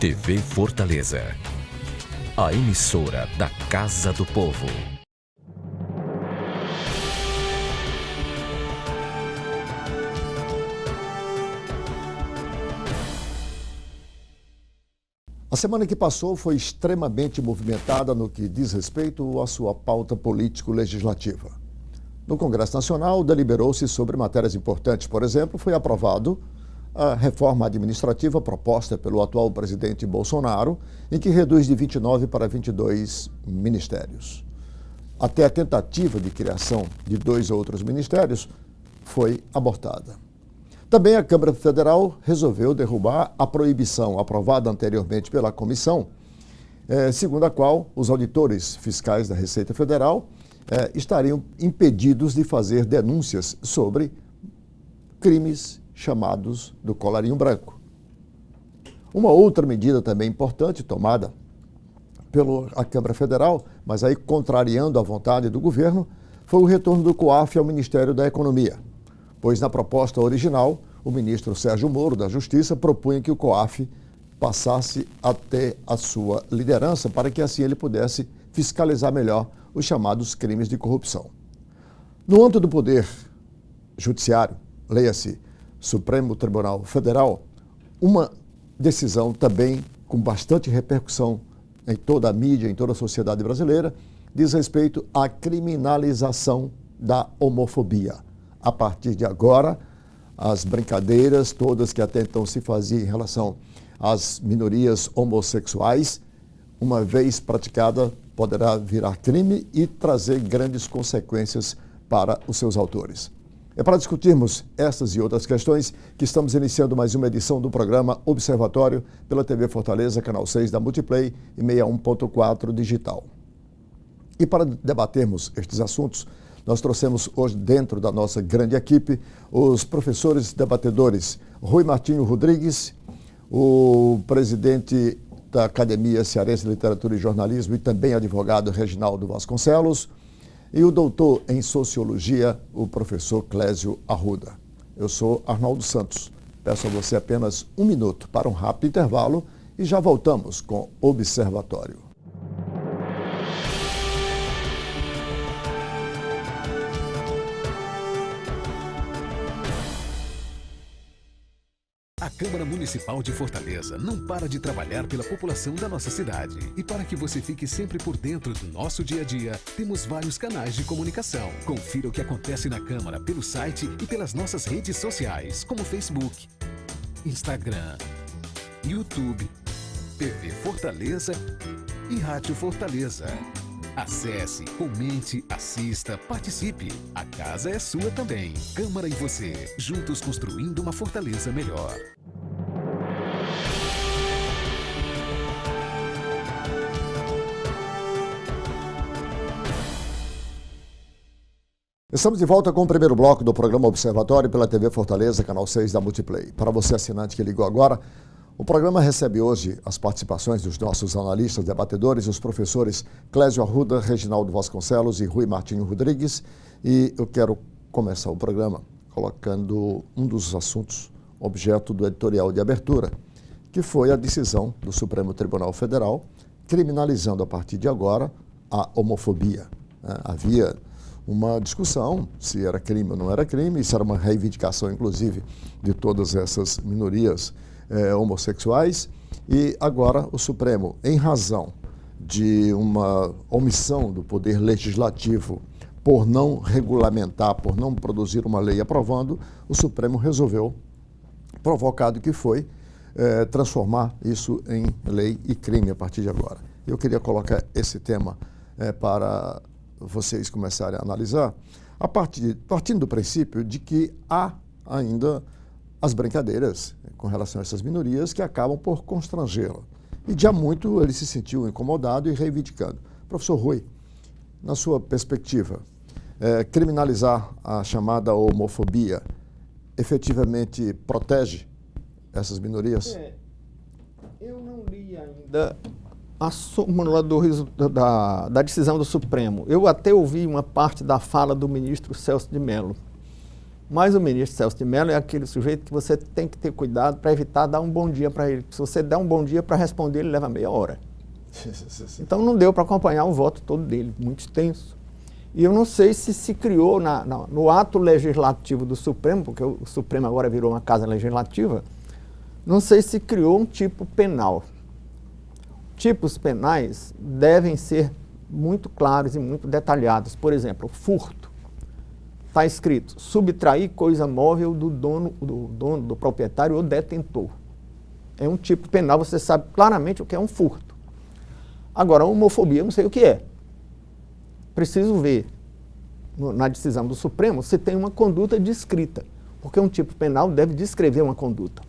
TV Fortaleza, a emissora da Casa do Povo. A semana que passou foi extremamente movimentada no que diz respeito à sua pauta político-legislativa. No Congresso Nacional, deliberou-se sobre matérias importantes. Por exemplo, foi aprovado a reforma administrativa proposta pelo atual presidente Bolsonaro, em que reduz de 29 para 22 ministérios. Até a tentativa de criação de 2 outros ministérios foi abortada. Também a Câmara Federal resolveu derrubar a proibição aprovada anteriormente pela comissão, segundo a qual os auditores fiscais da Receita Federal estariam impedidos de fazer denúncias sobre crimes chamados do colarinho branco. Uma outra medida também importante tomada pela Câmara Federal, mas aí contrariando a vontade do governo, foi o retorno do COAF ao Ministério da Economia, pois na proposta original, o ministro Sérgio Moro, da Justiça, propunha que o COAF passasse até a sua liderança para que assim ele pudesse fiscalizar melhor os chamados crimes de corrupção. No âmbito do Poder Judiciário, leia-se Supremo Tribunal Federal, uma decisão também com bastante repercussão em toda a mídia, em toda a sociedade brasileira, diz respeito à criminalização da homofobia. A partir de agora, as brincadeiras todas que até então se faziam em relação às minorias homossexuais, uma vez praticada, poderá virar crime e trazer grandes consequências para os seus autores. É para discutirmos essas e outras questões que estamos iniciando mais uma edição do programa Observatório pela TV Fortaleza, canal 6 da Multiplay e 61.4 digital. E para debatermos estes assuntos, nós trouxemos hoje, dentro da nossa grande equipe, os professores debatedores Rui Martinho Rodrigues, o presidente da Academia Cearense de Literatura e Jornalismo e também advogado Reginaldo Vasconcelos, e o doutor em Sociologia, o professor Clésio Arruda. Eu sou Arnaldo Santos. Peço a você apenas 1 minuto para um rápido intervalo e já voltamos com Observatório. A Câmara Municipal de Fortaleza não para de trabalhar pela população da nossa cidade. E para que você fique sempre por dentro do nosso dia a dia, temos vários canais de comunicação. Confira o que acontece na Câmara pelo site e pelas nossas redes sociais, como Facebook, Instagram, YouTube, TV Fortaleza e Rádio Fortaleza. Acesse, comente, assista, participe. A casa é sua também. Câmara e você, juntos construindo uma Fortaleza melhor. Estamos de volta com o primeiro bloco do programa Observatório pela TV Fortaleza, canal 6 da Multiplay. Para você assinante que ligou agora, o programa recebe hoje as participações dos nossos analistas, debatedores, os professores Clésio Arruda, Reginaldo Vasconcelos e Rui Martinho Rodrigues. E eu quero começar o programa colocando um dos assuntos objeto do editorial de abertura, que foi a decisão do Supremo Tribunal Federal criminalizando a partir de agora a homofobia. Havia uma discussão se era crime ou não era crime, isso era uma reivindicação, inclusive, de todas essas minorias homossexuais, e agora o Supremo, em razão de uma omissão do Poder Legislativo por não regulamentar, por não produzir uma lei aprovando, o Supremo resolveu, provocado que foi, transformar isso em lei e crime a partir de agora. Eu queria colocar esse tema para vocês começarem a analisar, partindo do princípio de que há ainda as brincadeiras com relação a essas minorias que acabam por constrangê-lo. E já muito ele se sentiu incomodado e reivindicando. Professor Rui, na sua perspectiva, criminalizar a chamada homofobia efetivamente protege essas minorias? Eu não li ainda a súmula da decisão do Supremo. Eu até ouvi uma parte da fala do ministro Celso de Mello. Mas o ministro Celso de Mello é aquele sujeito que você tem que ter cuidado para evitar dar um bom dia para ele. Se você der um bom dia para responder, ele leva meia hora. Então não deu para acompanhar o voto todo dele, muito extenso. E eu não sei se criou no ato legislativo do Supremo, porque o Supremo agora virou uma casa legislativa, não sei se criou um tipo penal. Tipos penais devem ser muito claros e muito detalhados. Por exemplo, furto. Está escrito, subtrair coisa móvel do dono, do proprietário ou detentor. É um tipo penal, você sabe claramente o que é um furto. Agora, homofobia, eu não sei o que é. Preciso ver na decisão do Supremo se tem uma conduta descrita, porque um tipo penal deve descrever uma conduta.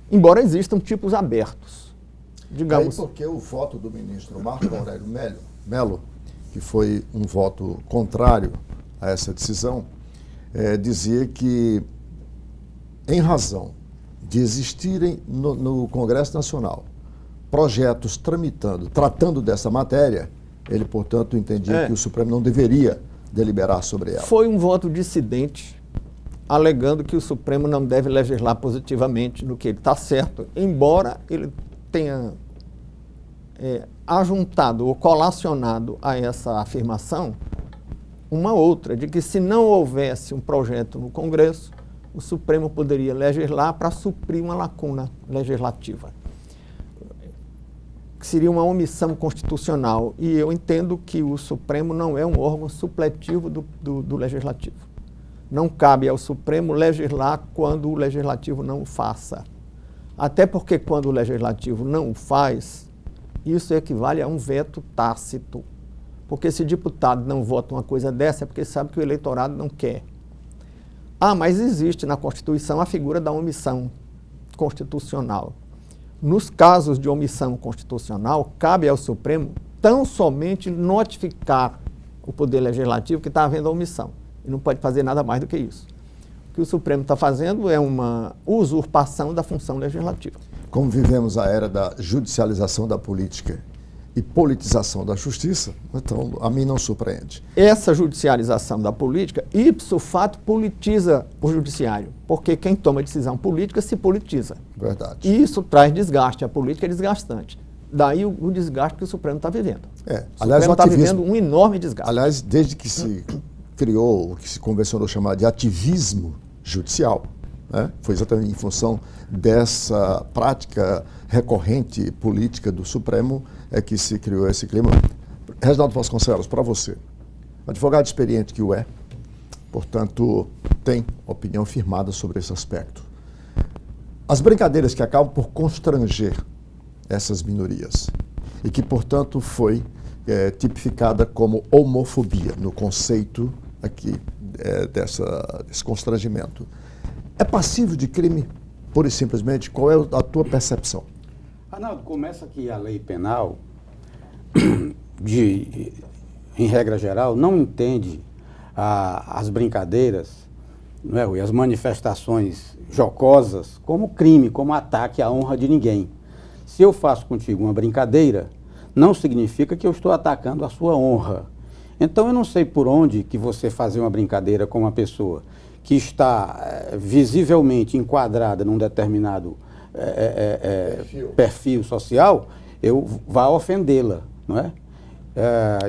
Embora existam tipos abertos. Digamos. Aí porque o voto do ministro Marco Aurélio Mello, que foi um voto contrário a essa decisão, dizia que, em razão de existirem no Congresso Nacional projetos tratando dessa matéria, ele, portanto, entendia que o Supremo não deveria deliberar sobre ela. Foi um voto dissidente, alegando que o Supremo não deve legislar positivamente no que ele está certo, embora ele tenha ajuntado ou colacionado a essa afirmação uma outra, de que se não houvesse um projeto no Congresso, o Supremo poderia legislar para suprir uma lacuna legislativa, que seria uma omissão constitucional. E eu entendo que o Supremo não é um órgão supletivo do Legislativo. Não cabe ao Supremo legislar quando o Legislativo não o faça. Até porque quando o Legislativo não o faz, isso equivale a um veto tácito. Porque se deputado não vota uma coisa dessa, é porque sabe que o eleitorado não quer. Mas existe na Constituição a figura da omissão constitucional. Nos casos de omissão constitucional, cabe ao Supremo tão somente notificar o Poder Legislativo que está havendo a omissão. E não pode fazer nada mais do que isso. O que o Supremo está fazendo é uma usurpação da função legislativa. Como vivemos a era da judicialização da política e politização da justiça, então a mim não surpreende. Essa judicialização da política, ipso fato, politiza o judiciário, porque quem toma decisão política se politiza. Verdade. E isso traz desgaste, a política é desgastante. Daí o desgaste que o Supremo está vivendo. Aliás, o Supremo está vivendo um enorme desgaste. Aliás, desde que se criou, o que se convencionou chamar de ativismo judicial, foi exatamente em função dessa prática recorrente política do Supremo que se criou esse clima. Reginaldo Vasconcelos, para você, advogado experiente que o é, portanto, tem opinião firmada sobre esse aspecto. As brincadeiras que acabam por constranger essas minorias e que, portanto, foi tipificada como homofobia no conceito aqui desse constrangimento, é passível de crime, pura e simplesmente? Qual é a tua percepção? Arnaldo, começa que a lei penal, em regra geral, não entende as brincadeiras, não é, e as manifestações jocosas como crime, como ataque à honra de ninguém. Se eu faço contigo uma brincadeira, não significa que eu estou atacando a sua honra. Então eu não sei por onde que você fazer uma brincadeira com uma pessoa que está visivelmente enquadrada num determinado perfil social, eu vá ofendê-la, não é?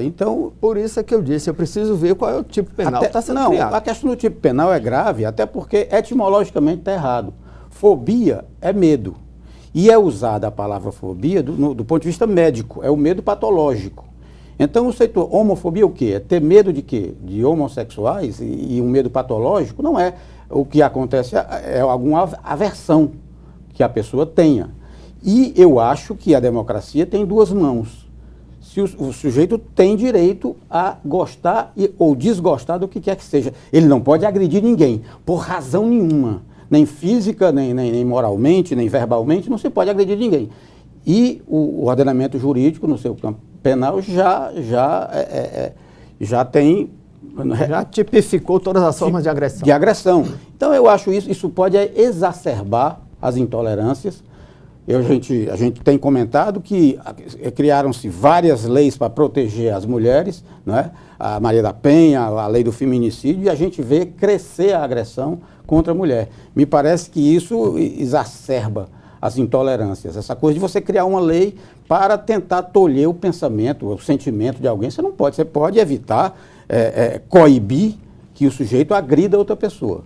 Então, por isso é que eu disse, eu preciso ver qual é o tipo penal que está sendo criado. A questão do tipo penal é grave, até porque etimologicamente está errado. Fobia é medo. E é usada a palavra fobia do ponto de vista médico, é o medo patológico. Então, o setor homofobia é o quê? É ter medo de quê? De homossexuais e um medo patológico? Não é. O que acontece é alguma aversão que a pessoa tenha. E eu acho que a democracia tem duas mãos. Se o sujeito tem direito a gostar ou desgostar do que quer que seja. Ele não pode agredir ninguém, por razão nenhuma. Nem física, nem moralmente, nem verbalmente, não se pode agredir ninguém. E o ordenamento jurídico, no seu campo penal, já tem... Já tipificou todas as formas de agressão. De agressão. Então, eu acho isso pode exacerbar as intolerâncias. A gente tem comentado que criaram-se várias leis para proteger as mulheres, não é? A Maria da Penha, a lei do feminicídio, e a gente vê crescer a agressão contra a mulher. Me parece que isso exacerba as intolerâncias. Essa coisa de você criar uma lei para tentar tolher o pensamento, o sentimento de alguém, você não pode. Você pode evitar, coibir que o sujeito agrida outra pessoa.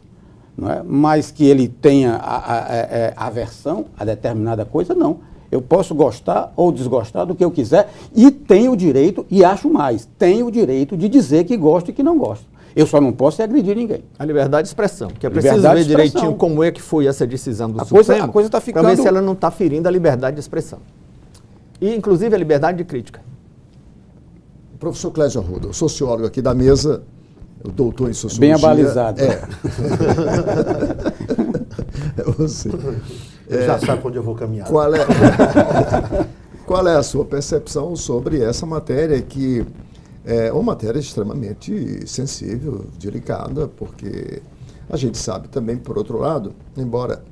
Não é? Mas que ele tenha aversão a determinada coisa, não. Eu posso gostar ou desgostar do que eu quiser e tenho o direito, e acho mais, tenho o direito de dizer que gosto e que não gosto. Eu só não posso agredir ninguém. A liberdade de expressão, que é preciso ver direitinho como é que foi essa decisão do Supremo, para ver se ela não está ferindo a liberdade de expressão. E, inclusive, a liberdade de crítica. O professor Clésio Arruda, o sociólogo aqui da mesa, o doutor em sociologia. Bem abalizado. Você já sabe onde eu vou caminhar. Qual é a sua percepção sobre essa matéria, que é uma matéria extremamente sensível, delicada, porque a gente sabe também, por outro lado, embora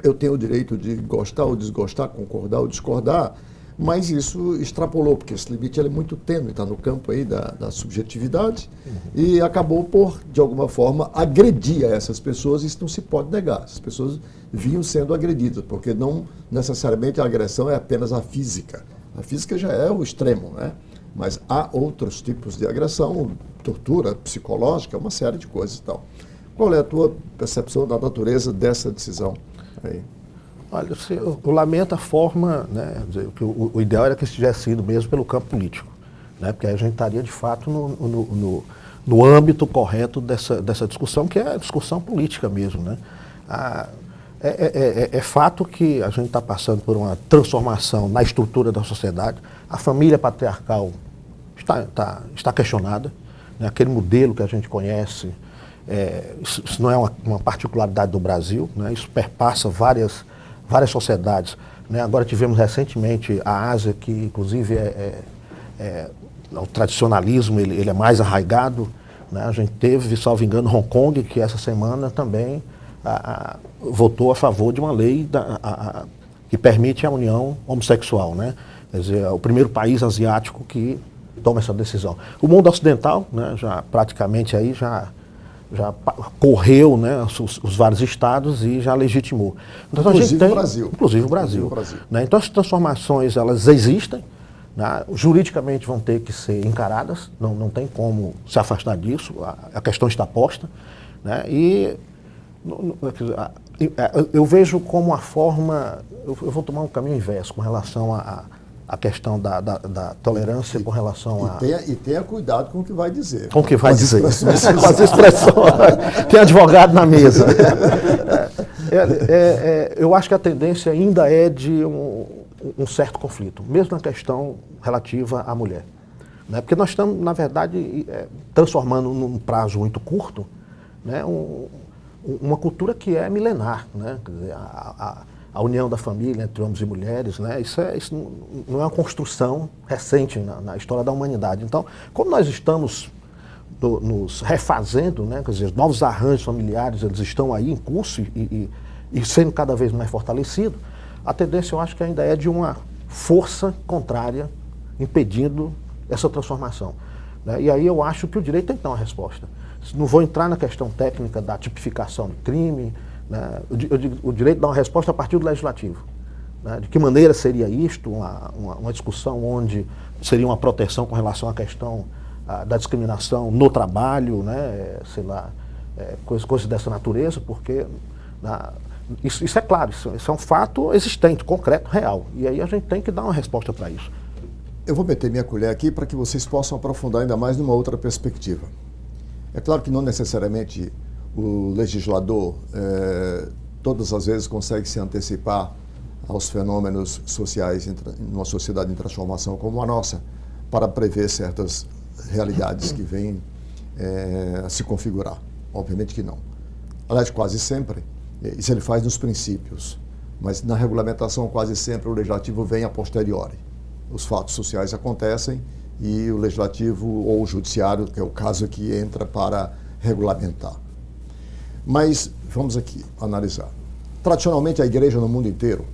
eu tenha o direito de gostar ou desgostar, concordar ou discordar, mas isso extrapolou, porque esse limite é muito tênue, está no campo aí da subjetividade, e acabou por, de alguma forma, agredir a essas pessoas. Isso não se pode negar. As pessoas vinham sendo agredidas, porque não necessariamente a agressão é apenas a física. A física já é o extremo, né? Mas há outros tipos de agressão, tortura psicológica, uma série de coisas e tal. Qual é a tua percepção da natureza dessa decisão aí? Olha, eu lamento a forma, né, o ideal era que isso tivesse sido mesmo pelo campo político, né, porque aí a gente estaria de fato no âmbito correto dessa discussão, que é a discussão política mesmo, né. É fato que a gente está passando por uma transformação na estrutura da sociedade. A família patriarcal está questionada, né, aquele modelo que a gente conhece, isso não é uma particularidade do Brasil, né, isso perpassa várias sociedades, né? Agora tivemos recentemente a Ásia, que inclusive o tradicionalismo ele é mais arraigado, né? A gente teve, salvo engano, Hong Kong, que essa semana também votou a favor de uma lei que permite a união homossexual, né? Quer dizer, é o primeiro país asiático que toma essa decisão. O mundo ocidental, né, já praticamente aí já correu, né, os vários estados e já legitimou. Então, inclusive o Brasil. Inclusive o Brasil. Né? Então as transformações, elas existem, né, juridicamente vão ter que ser encaradas, não tem como se afastar disso, a questão está posta, né, e eu vejo como a forma, eu vou tomar um caminho inverso com relação a questão da tolerância com relação a... E tenha cuidado com o que vai dizer. Com o que vai dizer. Com as expressões. Tem advogado na mesa. Eu acho que a tendência ainda é de um certo conflito, mesmo na questão relativa à mulher. Né? Porque nós estamos, na verdade, transformando num prazo muito curto, né, uma cultura que é milenar, né? Quer dizer, a união da família entre homens e mulheres, né? Isso não é uma construção recente na história da humanidade. Então, como nós estamos nos refazendo, né? Quer dizer, novos arranjos familiares, eles estão aí em curso e sendo cada vez mais fortalecidos, a tendência, eu acho que ainda é de uma força contrária impedindo essa transformação, né? E aí eu acho que o direito tem que dar uma resposta. Não vou entrar na questão técnica da tipificação do crime, né? O direito dá uma resposta a partir do legislativo. Né? De que maneira seria isto, uma discussão onde seria uma proteção com relação à questão da discriminação no trabalho, né? Sei lá, coisas dessa natureza, porque isso é claro, isso é um fato existente, concreto, real. E aí a gente tem que dar uma resposta para isso. Eu vou meter minha colher aqui para que vocês possam aprofundar ainda mais numa outra perspectiva. É claro que não necessariamente o legislador todas as vezes consegue se antecipar aos fenômenos sociais numa sociedade em transformação como a nossa, para prever certas realidades que vêm a se configurar. Obviamente que não. Aliás, quase sempre, isso ele faz nos princípios, mas na regulamentação quase sempre o legislativo vem a posteriori. Os fatos sociais acontecem e o legislativo ou o judiciário, que é o caso aqui, entra para regulamentar. Mas vamos aqui analisar. Tradicionalmente a igreja no mundo inteiro,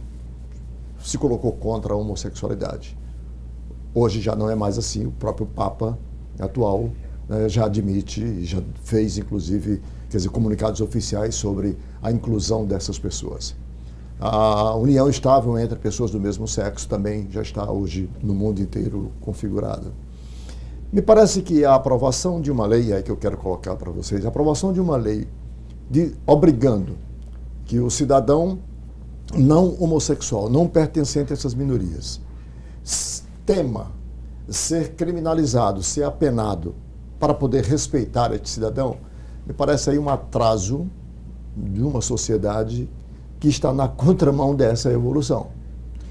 se colocou contra a homossexualidade. Hoje já não é mais assim, o próprio Papa atual, né, já admite e já fez, inclusive, comunicados oficiais sobre a inclusão dessas pessoas. A união estável entre pessoas do mesmo sexo também já está hoje no mundo inteiro configurada. Me parece que a aprovação de uma lei, é que eu quero colocar para vocês, a aprovação de uma lei obrigando que o cidadão não homossexual, não pertencente a essas minorias, tema ser criminalizado, ser apenado para poder respeitar esse cidadão, me parece aí um atraso de uma sociedade que está na contramão dessa evolução.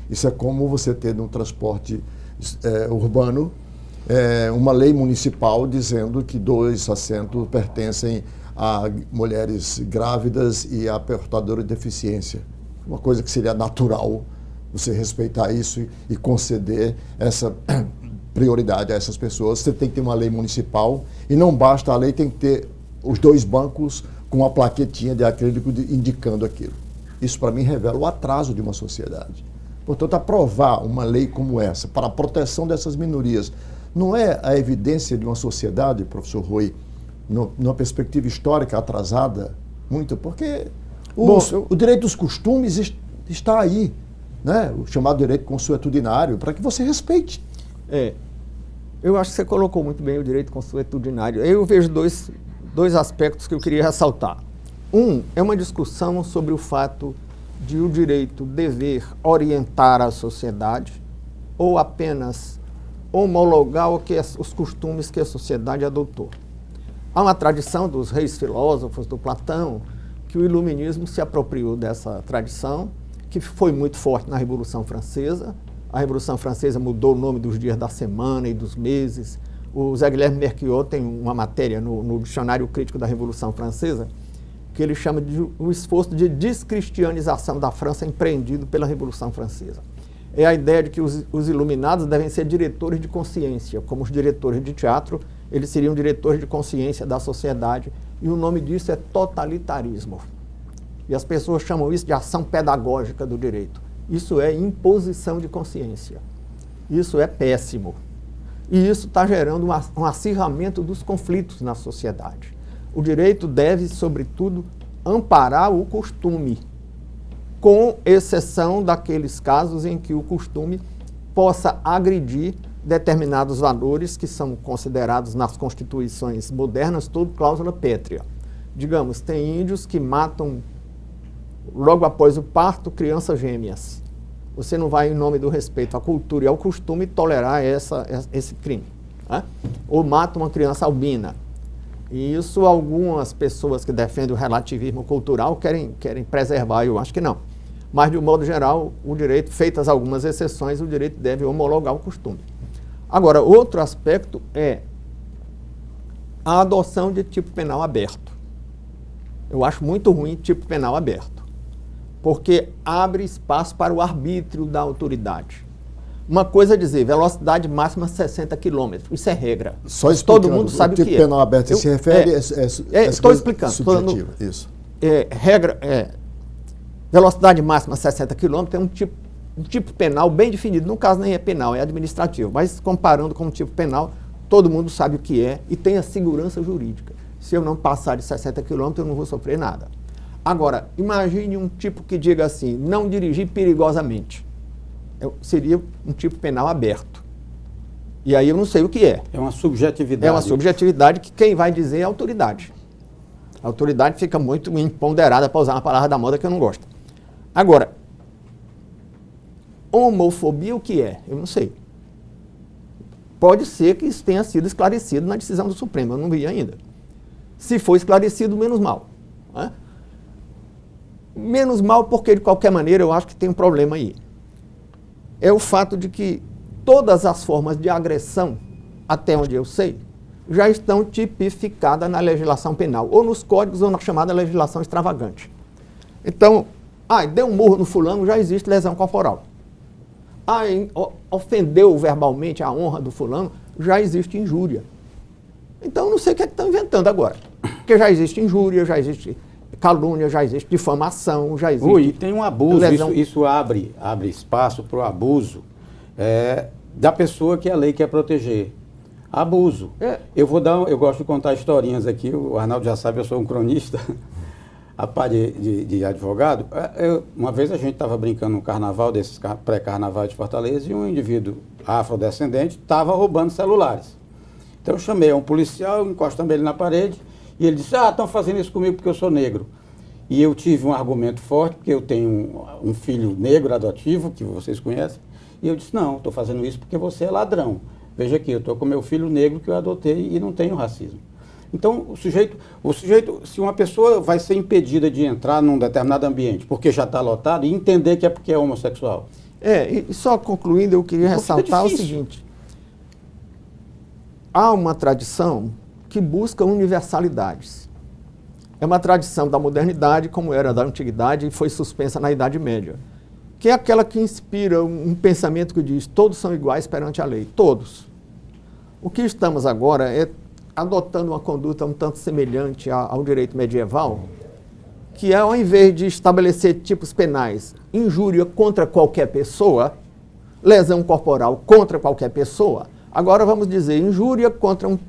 Isso é como você ter no transporte urbano uma lei municipal dizendo que 2 assentos pertencem a mulheres grávidas e a portadoras de deficiência. Uma coisa que seria natural você respeitar isso e conceder essa prioridade a essas pessoas. Você tem que ter uma lei municipal e não basta a lei, tem que ter os 2 bancos com uma plaquetinha de acrílico indicando aquilo. Isso, para mim, revela o atraso de uma sociedade. Portanto, aprovar uma lei como essa para a proteção dessas minorias não é a evidência de uma sociedade, professor Rui, numa perspectiva histórica atrasada muito, porque o direito dos costumes está aí, né? O chamado direito consuetudinário, para que você respeite. Eu acho que você colocou muito bem o direito consuetudinário. Eu vejo dois aspectos que eu queria ressaltar. Um é uma discussão sobre o fato de o direito dever orientar a sociedade ou apenas homologar os costumes que a sociedade adotou. Há uma tradição dos reis filósofos, do Platão, que o iluminismo se apropriou dessa tradição, que foi muito forte na Revolução Francesa. A Revolução Francesa mudou o nome dos dias da semana e dos meses. O Zé Guilherme Merquiot tem uma matéria no Dicionário Crítico da Revolução Francesa que ele chama de o esforço de descristianização da França empreendido pela Revolução Francesa. É a ideia de que os iluminados devem ser diretores de consciência, como os diretores de teatro, eles seriam diretores de consciência da sociedade, e o nome disso é totalitarismo. E as pessoas chamam isso de ação pedagógica do direito. Isso é imposição de consciência. Isso é péssimo. E isso está gerando um acirramento dos conflitos na sociedade. O direito deve, sobretudo, amparar o costume, com exceção daqueles casos em que o costume possa agredir determinados valores que são considerados nas constituições modernas tudo cláusula pétrea. Digamos, tem índios que matam, logo após o parto, crianças gêmeas. Você não vai, em nome do respeito à cultura e ao costume, tolerar esse crime, né? Ou mata uma criança albina. E isso algumas pessoas que defendem o relativismo cultural querem preservar, eu acho que não. Mas, de um modo geral, o direito, feitas algumas exceções, o direito deve homologar o costume. Agora, outro aspecto é a adoção de tipo penal aberto. Eu acho muito ruim tipo penal aberto, porque abre espaço para o arbítrio da autoridade. Uma coisa é dizer, velocidade máxima 60 km, isso é regra. Só explicando, todo mundo sabe o tipo que é. penal aberto se refere Estou explicando. Subjetiva, isso. Velocidade máxima 60 km tem um tipo penal bem definido. No caso nem é penal, é administrativo. Mas comparando com o tipo penal, todo mundo sabe o que é e tem a segurança jurídica. Se eu não passar de 60 km, eu não vou sofrer nada. Agora, imagine um tipo que diga assim, não dirigir perigosamente. Seria um tipo penal aberto. E aí eu não sei o que é. É uma subjetividade. É uma subjetividade que quem vai dizer é a autoridade. A autoridade fica muito imponderada, para usar uma palavra da moda que eu não gosto. Agora, homofobia o que é? Eu não sei. Pode ser que isso tenha sido esclarecido na decisão do Supremo, eu não vi ainda. Se for esclarecido, menos mal, né? Menos mal porque, de qualquer maneira, eu acho que tem um problema aí. É o fato de que todas as formas de agressão, até onde eu sei, já estão tipificadas na legislação penal, ou nos códigos, ou na chamada legislação extravagante. Então, deu um murro no fulano, já existe lesão corporal. Ofendeu verbalmente a honra do fulano, já existe injúria. Então, não sei o que é que estão inventando agora. Porque já existe injúria, já existe calúnia, já existe difamação, já existe... E tem um abuso, lesão. isso abre espaço para o abuso da pessoa que a lei quer proteger. Abuso. Eu gosto de contar historinhas aqui, o Arnaldo já sabe, eu sou um cronista, a par de advogado. Uma vez a gente estava brincando num carnaval, desses pré-carnaval de Fortaleza, e um indivíduo afrodescendente estava roubando celulares. Então eu chamei um policial, encostamos ele na parede, e ele disse, estão fazendo isso comigo porque eu sou negro. E eu tive um argumento forte, porque eu tenho um filho negro adotivo, que vocês conhecem, e eu disse, não, estou fazendo isso porque você é ladrão. Veja aqui, eu estou com meu filho negro que eu adotei e não tenho racismo. Então, o sujeito, se uma pessoa vai ser impedida de entrar num determinado ambiente porque já está lotado, e entender que é porque é homossexual. E só concluindo, eu queria ressaltar o seguinte. Há uma tradição que busca universalidades. É uma tradição da modernidade, como era da antiguidade, e foi suspensa na Idade Média. Que é aquela que inspira um pensamento que diz, todos são iguais perante a lei, todos. O que estamos agora é adotando uma conduta um tanto semelhante ao direito medieval, que é, ao invés de estabelecer tipos penais, injúria contra qualquer pessoa, lesão corporal contra qualquer pessoa, agora vamos dizer injúria contra um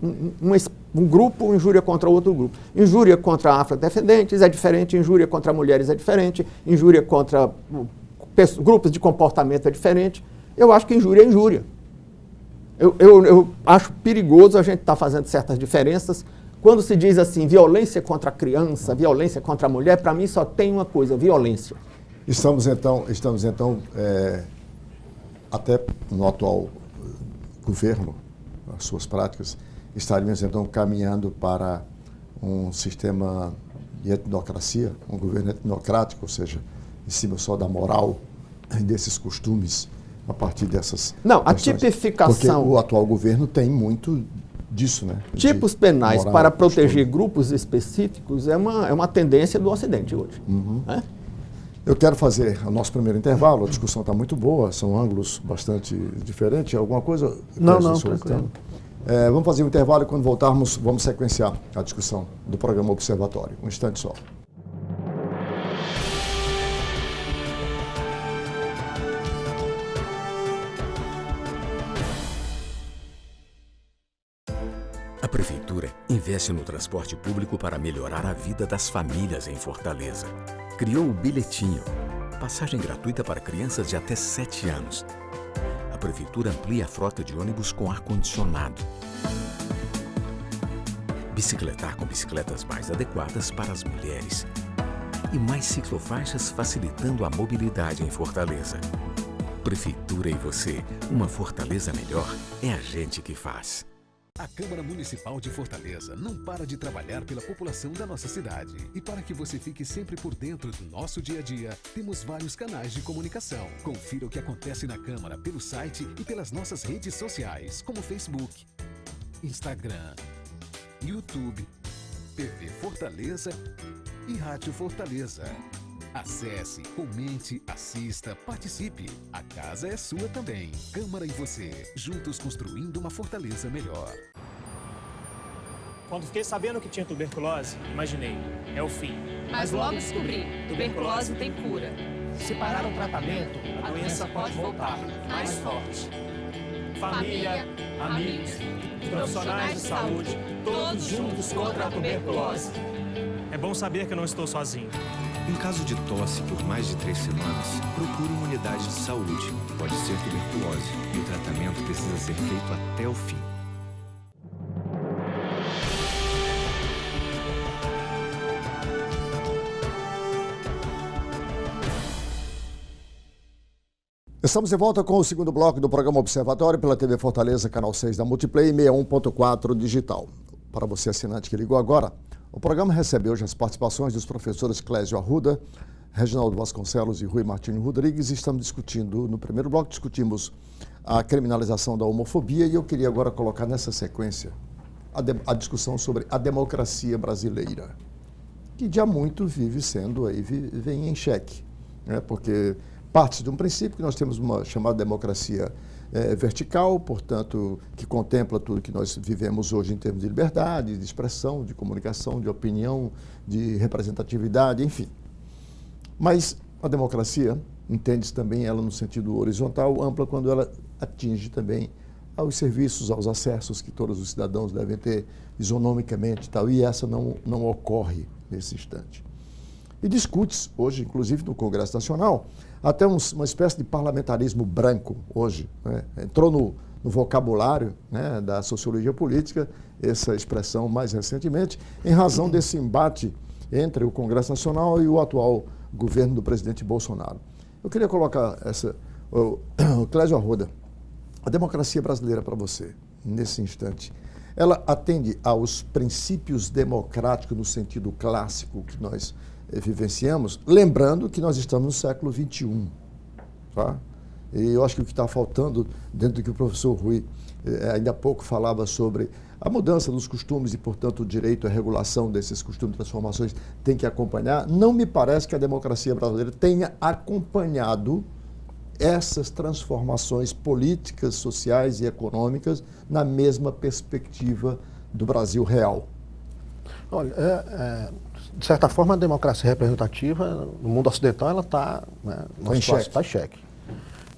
grupo, injúria contra outro grupo. Injúria contra afrodescendentes é diferente, injúria contra mulheres é diferente, injúria contra grupos de comportamento é diferente. Eu acho que injúria é injúria. Eu acho perigoso a gente estar fazendo certas diferenças. Quando se diz assim, violência contra a criança, violência contra a mulher, para mim só tem uma coisa, violência. Estamos então até no atual governo, as suas práticas, estaríamos então caminhando para um sistema de etnocracia, um governo etnocrático, ou seja, em cima só da moral e desses costumes, a partir dessas... Não, a tipificação... Porque o atual governo tem muito disso, né? Tipos penais moral, para proteger grupos específicos é uma tendência do Ocidente hoje. Uhum. Eu quero fazer o nosso primeiro intervalo, a discussão está muito boa, são ângulos bastante diferentes. Alguma coisa? Não, tranquilo. Vamos fazer um intervalo e quando voltarmos vamos sequenciar a discussão do programa Observatório. Um instante só. A Prefeitura investe no transporte público para melhorar a vida das famílias em Fortaleza. Criou o Bilhetinho, passagem gratuita para crianças de até 7 anos. A Prefeitura amplia a frota de ônibus com ar-condicionado. Bicicletar com bicicletas mais adequadas para as mulheres. E mais ciclofaixas facilitando a mobilidade em Fortaleza. Prefeitura e você, uma Fortaleza melhor é a gente que faz. A Câmara Municipal de Fortaleza não para de trabalhar pela população da nossa cidade. E para que você fique sempre por dentro do nosso dia a dia, temos vários canais de comunicação. Confira o que acontece na Câmara pelo site e pelas nossas redes sociais, como Facebook, Instagram, YouTube, TV Fortaleza e Rádio Fortaleza. Acesse, comente, assista, participe. A casa é sua também. Câmara e você, juntos construindo uma Fortaleza melhor. Quando fiquei sabendo que tinha tuberculose, imaginei, é o fim. Mas logo descobri, tuberculose tem cura. Se parar o tratamento, a doença pode voltar, mais forte. Família, amigos, profissionais de saúde, todos juntos contra a tuberculose. É bom saber que eu não estou sozinho. Em caso de tosse por mais de 3 semanas, procure uma unidade de saúde. Pode ser tuberculose e o tratamento precisa ser feito até o fim. Estamos de volta com o segundo bloco do programa Observatório pela TV Fortaleza, canal 6 da Multiplay, 61.4 digital. Para você assinante que ligou agora, o programa recebeu hoje as participações dos professores Clésio Arruda, Reginaldo Vasconcelos e Rui Martins Rodrigues. Estamos discutindo, no primeiro bloco, discutimos a criminalização da homofobia e eu queria agora colocar nessa sequência a discussão sobre a democracia brasileira, que de há muito vive sendo aí, vem em xeque, né? Porque parte de um princípio que nós temos uma chamada democracia vertical, portanto, que contempla tudo que nós vivemos hoje em termos de liberdade, de expressão, de comunicação, de opinião, de representatividade, enfim. Mas a democracia entende-se também ela no sentido horizontal, ampla, quando ela atinge também aos serviços, aos acessos que todos os cidadãos devem ter isonomicamente e tal, e essa não ocorre nesse instante. E discute-se hoje, inclusive no Congresso Nacional, até uma espécie de parlamentarismo branco hoje, né? Entrou no vocabulário, né, da sociologia política essa expressão mais recentemente, em razão desse embate entre o Congresso Nacional e o atual governo do presidente Bolsonaro. Eu queria colocar o Clésio Arruda, a democracia brasileira para você, nesse instante, ela atende aos princípios democráticos no sentido clássico que nós vivenciamos, lembrando que nós estamos no século XXI, tá? E eu acho que o que está faltando, dentro do que o professor Rui ainda há pouco falava sobre a mudança dos costumes e, portanto, o direito à regulação desses costumes e transformações tem que acompanhar, não me parece que a democracia brasileira tenha acompanhado essas transformações políticas, sociais e econômicas na mesma perspectiva do Brasil real. Olha, de certa forma, a democracia representativa no mundo ocidental ela está em xeque.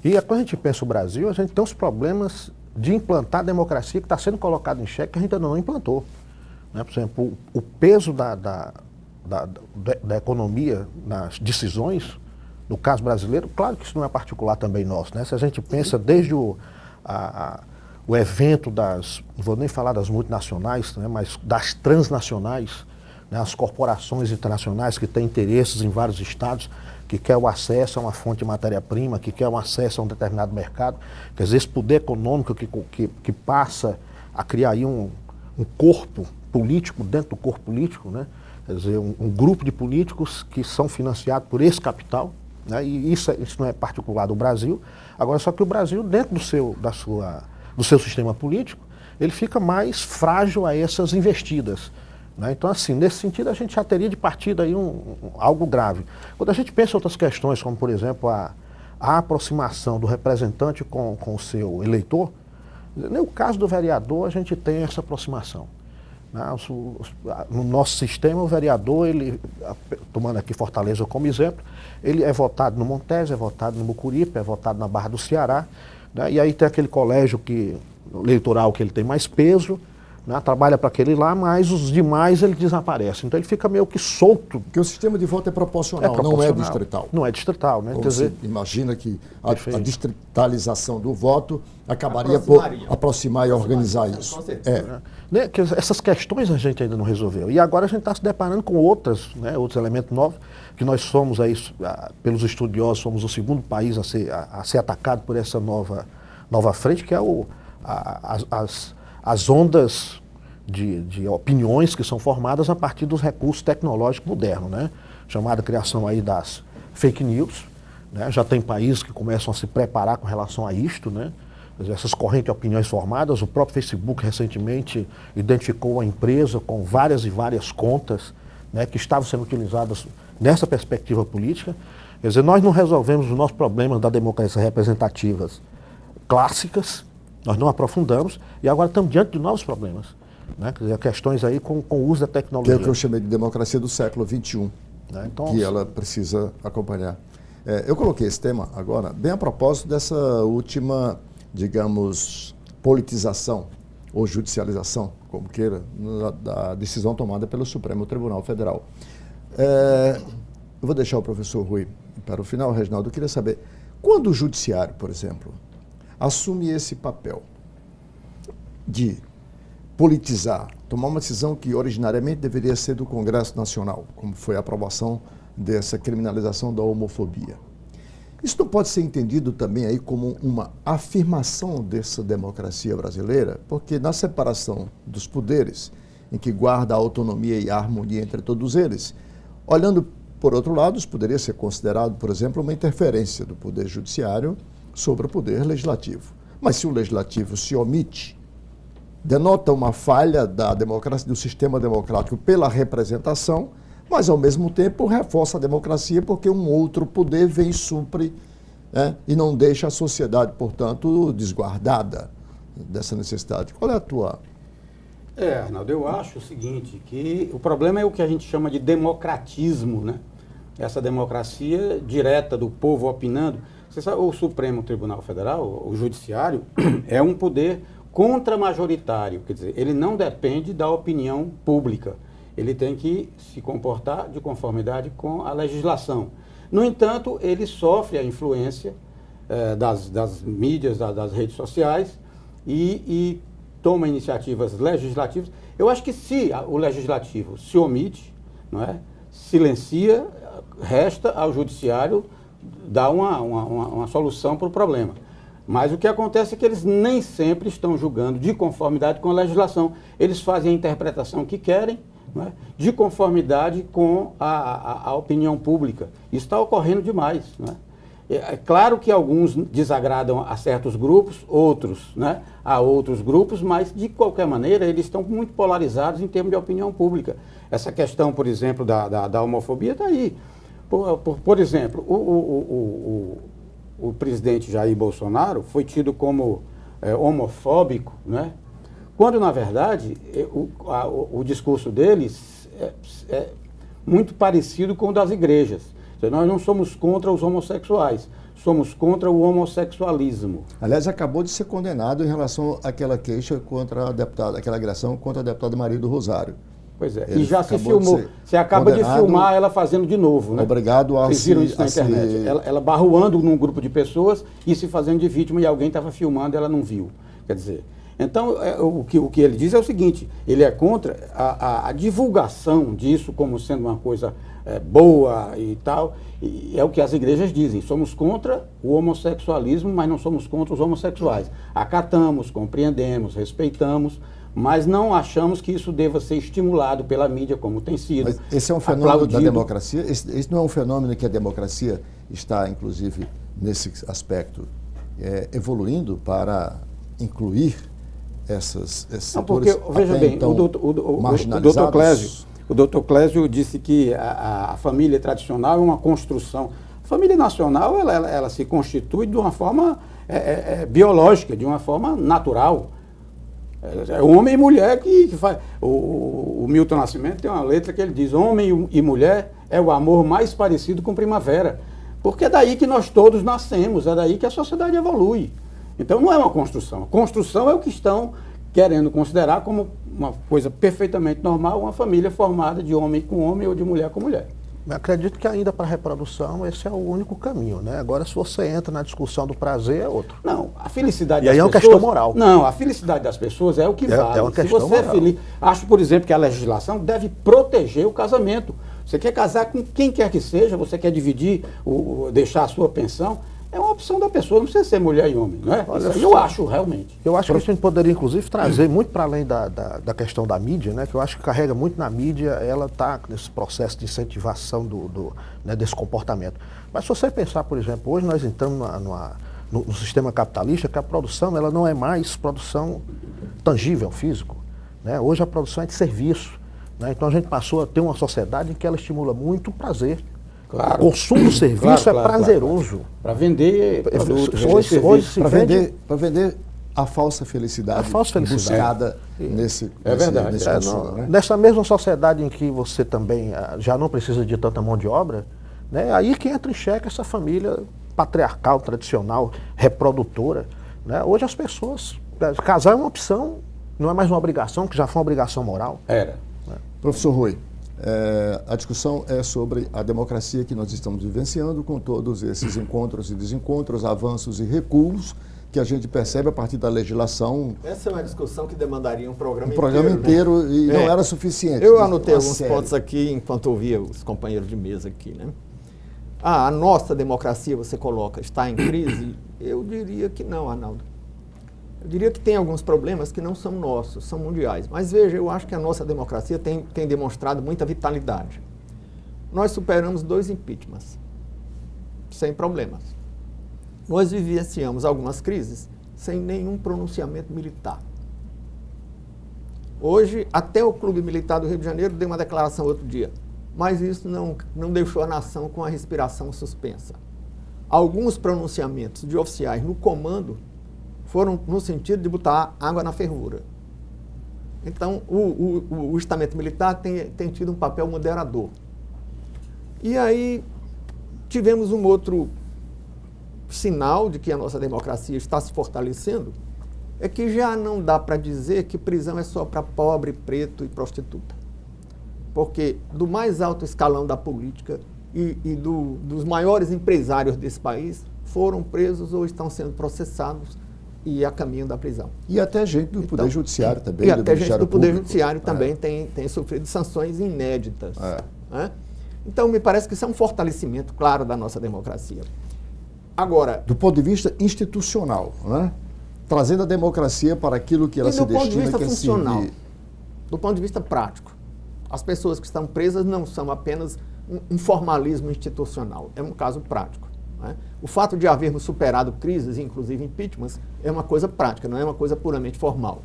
E quando a gente pensa o Brasil, a gente tem os problemas de implantar a democracia que está sendo colocado em xeque que a gente ainda não implantou. Né? Por exemplo, o peso da economia nas decisões, no caso brasileiro, claro que isso não é particular também nosso, né? Se a gente pensa desde o evento não vou nem falar das multinacionais, né, mas das transnacionais, né, as corporações internacionais que têm interesses em vários estados, que quer o acesso a uma fonte de matéria-prima, que quer o acesso a um determinado mercado, quer dizer, esse poder econômico que passa a criar aí um corpo político dentro do corpo político, né? Quer dizer, um grupo de políticos que são financiados por esse capital, né? E isso não é particular do Brasil. Agora, só que o Brasil, dentro do seu sistema político, ele fica mais frágil a essas investidas. Né? Então, assim, nesse sentido, a gente já teria de partida aí algo grave. Quando a gente pensa em outras questões, como, por exemplo, a aproximação do representante com o seu eleitor, no caso do vereador, a gente tem essa aproximação. No nosso sistema, o vereador, tomando aqui Fortaleza como exemplo, ele é votado no Montes, é votado no Mucuripe, é votado na Barra do Ceará, né? E aí tem aquele colégio eleitoral que ele tem mais peso, né? Trabalha para aquele lá, mas os demais ele desaparece. Então ele fica meio que solto. Porque o sistema de voto é proporcional, não é distrital. Não é distrital, né? Quer dizer, imagina que a distritalização do voto acabaria por aproximar e organizar isso. Com certeza. Né? Essas questões a gente ainda não resolveu. E agora a gente está se deparando com outros elementos novos, que nós somos, aí, pelos estudiosos, somos o segundo país a ser atacado por essa nova frente, que é as ondas de opiniões que são formadas a partir dos recursos tecnológicos modernos, né? Chamada criação aí das fake news, né? Já tem países que começam a se preparar com relação a isto, né? Essas correntes de opiniões formadas. O próprio Facebook recentemente identificou uma empresa com várias e várias contas, né, que estavam sendo utilizadas nessa perspectiva política. Quer dizer, nós não resolvemos os nossos problemas da democracia representativas clássicas, nós não aprofundamos, e agora estamos diante de novos problemas, né? Quer dizer, questões aí com o uso da tecnologia. Que é o que eu chamei de democracia do século XXI, né? Então, que ela precisa acompanhar. Eu coloquei esse tema agora bem a propósito dessa última, digamos, politização ou judicialização, como queira, da decisão tomada pelo Supremo Tribunal Federal. Eu vou deixar o professor Rui para o final. Reginaldo, eu queria saber, quando o judiciário, por exemplo, assume esse papel de politizar, tomar uma decisão que originariamente deveria ser do Congresso Nacional, como foi a aprovação dessa criminalização da homofobia. Isso não pode ser entendido também aí como uma afirmação dessa democracia brasileira, porque na separação dos poderes, em que guarda a autonomia e a harmonia entre todos eles, olhando por outro lado, isso poderia ser considerado, por exemplo, uma interferência do Poder Judiciário sobre o Poder Legislativo. Mas se o Legislativo se omite, denota uma falha da democracia, do sistema democrático pela representação, mas ao mesmo tempo reforça a democracia porque um outro poder vem, supre e não deixa a sociedade, portanto, desguardada dessa necessidade. Qual é a tua... Arnaldo, eu acho o seguinte, que o problema é o que a gente chama de democratismo, né? Essa democracia direta do povo opinando. Você sabe, o Supremo Tribunal Federal, o Judiciário, é um poder contramajoritário, quer dizer, ele não depende da opinião pública. Ele tem que se comportar de conformidade com a legislação. No entanto, ele sofre a influência das mídias, das redes sociais e toma iniciativas legislativas. Eu acho que se o legislativo se omite, não é, silencia, resta ao judiciário dar uma solução para o problema. Mas o que acontece é que eles nem sempre estão julgando de conformidade com a legislação. Eles fazem a interpretação que querem, não é, de conformidade com a opinião pública. Isso está ocorrendo demais, não é? É claro que alguns desagradam a certos grupos, outros, né, a outros grupos, mas, de qualquer maneira, eles estão muito polarizados em termos de opinião pública. Essa questão, por exemplo, da homofobia está aí. Por exemplo, o presidente Jair Bolsonaro foi tido como homofóbico, né, quando, na verdade, o discurso deles é muito parecido com o das igrejas. Nós não somos contra os homossexuais, somos contra o homossexualismo. Aliás, acabou de ser condenado em relação àquela queixa contra a deputada, aquela agressão contra a deputada Maria do Rosário. Pois é, e já se filmou. Você acaba de filmar ela fazendo de novo, né? Obrigado a... Vocês viram isso na internet. Ela barruando num grupo de pessoas e se fazendo de vítima e alguém estava filmando e ela não viu. Quer dizer, então o que ele diz é o seguinte, ele é contra a divulgação disso como sendo uma coisa boa e tal, e é o que as igrejas dizem, somos contra o homossexualismo, mas não somos contra os homossexuais. Acatamos, compreendemos, respeitamos, mas não achamos que isso deva ser estimulado pela mídia como tem sido. Mas esse é um fenômeno da democracia? Esse não é um fenômeno que a democracia está, inclusive, nesse aspecto, evoluindo para incluir esses setores porque, veja bem, então, o doutor Clésio disse que a família tradicional é uma construção. A família nacional, ela se constitui de uma forma biológica, de uma forma natural. É homem e mulher que faz. O Milton Nascimento tem uma letra que ele diz, homem e mulher é o amor mais parecido com primavera. Porque é daí que nós todos nascemos, é daí que a sociedade evolui. Então não é uma construção. A construção é o que estão querendo considerar como uma coisa perfeitamente normal, uma família formada de homem com homem ou de mulher com mulher. Eu acredito que ainda para a reprodução esse é o único caminho, né? Agora, se você entra na discussão do prazer, é outro. Não, a felicidade das pessoas... E aí é uma questão moral. Não, a felicidade das pessoas é o que vale. É uma questão moral. Se você é feliz... Acho, por exemplo, que a legislação deve proteger o casamento. Você quer casar com quem quer que seja, você quer dividir, deixar a sua pensão, é uma opção da pessoa, não precisa ser mulher e homem, não é? Olha, isso eu acho, realmente. Eu acho que a gente poderia, inclusive, trazer muito para além da questão da mídia, né? Que eu acho que carrega muito na mídia, ela está nesse processo de incentivação desse comportamento. Mas se você pensar, por exemplo, hoje nós entramos no sistema capitalista, que a produção ela não é mais produção tangível, físico, né? Hoje a produção é de serviço, né? Então a gente passou a ter uma sociedade em que ela estimula muito o prazer. Claro. O consumo do serviço é prazeroso. Para vender produtos, para vender a falsa felicidade. A falsa felicidade. Buscada nesse consumo. Né? Nessa mesma sociedade em que você também já não precisa de tanta mão de obra, né, aí que entra em xeque essa família patriarcal, tradicional, reprodutora. Né? Hoje as pessoas... Casar é uma opção, não é mais uma obrigação, que já foi uma obrigação moral. Era. Né? Professor Rui, a discussão é sobre a democracia que nós estamos vivenciando, com todos esses encontros e desencontros, avanços e recuos que a gente percebe a partir da legislação. Essa é uma discussão que demandaria um programa inteiro, né? E não era suficiente. Eu anotei alguns pontos aqui enquanto ouvia os companheiros de mesa aqui, né? A nossa democracia, você coloca, está em crise? Eu diria que não, Arnaldo. Eu diria que tem alguns problemas que não são nossos, são mundiais. Mas veja, eu acho que a nossa democracia tem demonstrado muita vitalidade. Nós superamos 2 impeachments, sem problemas. Nós vivenciamos algumas crises sem nenhum pronunciamento militar. Hoje, até o Clube Militar do Rio de Janeiro deu uma declaração outro dia, mas isso não deixou a nação com a respiração suspensa. alguns pronunciamentos de oficiais no comando foram no sentido de botar água na fervura. Então, o estamento militar tem tido um papel moderador. E aí tivemos um outro sinal de que a nossa democracia está se fortalecendo, é que já não dá para dizer que prisão é só para pobre, preto e prostituta. Porque do mais alto escalão da política e dos maiores empresários desse país foram presos ou estão sendo processados e a caminho da prisão. E até gente do Poder Judiciário também. E até gente do Poder Público. Judiciário também tem sofrido sanções inéditas. Né? Então, me parece que isso é um fortalecimento, claro, da nossa democracia. Agora... Do ponto de vista institucional, né? Trazendo a democracia para aquilo que ela se destina, do ponto de vista que é funcional, servir. do ponto de vista prático, as pessoas que estão presas não são apenas um formalismo institucional, é um caso prático. Né? O fato de havermos superado crises, inclusive impeachments, é uma coisa prática, não é uma coisa puramente formal.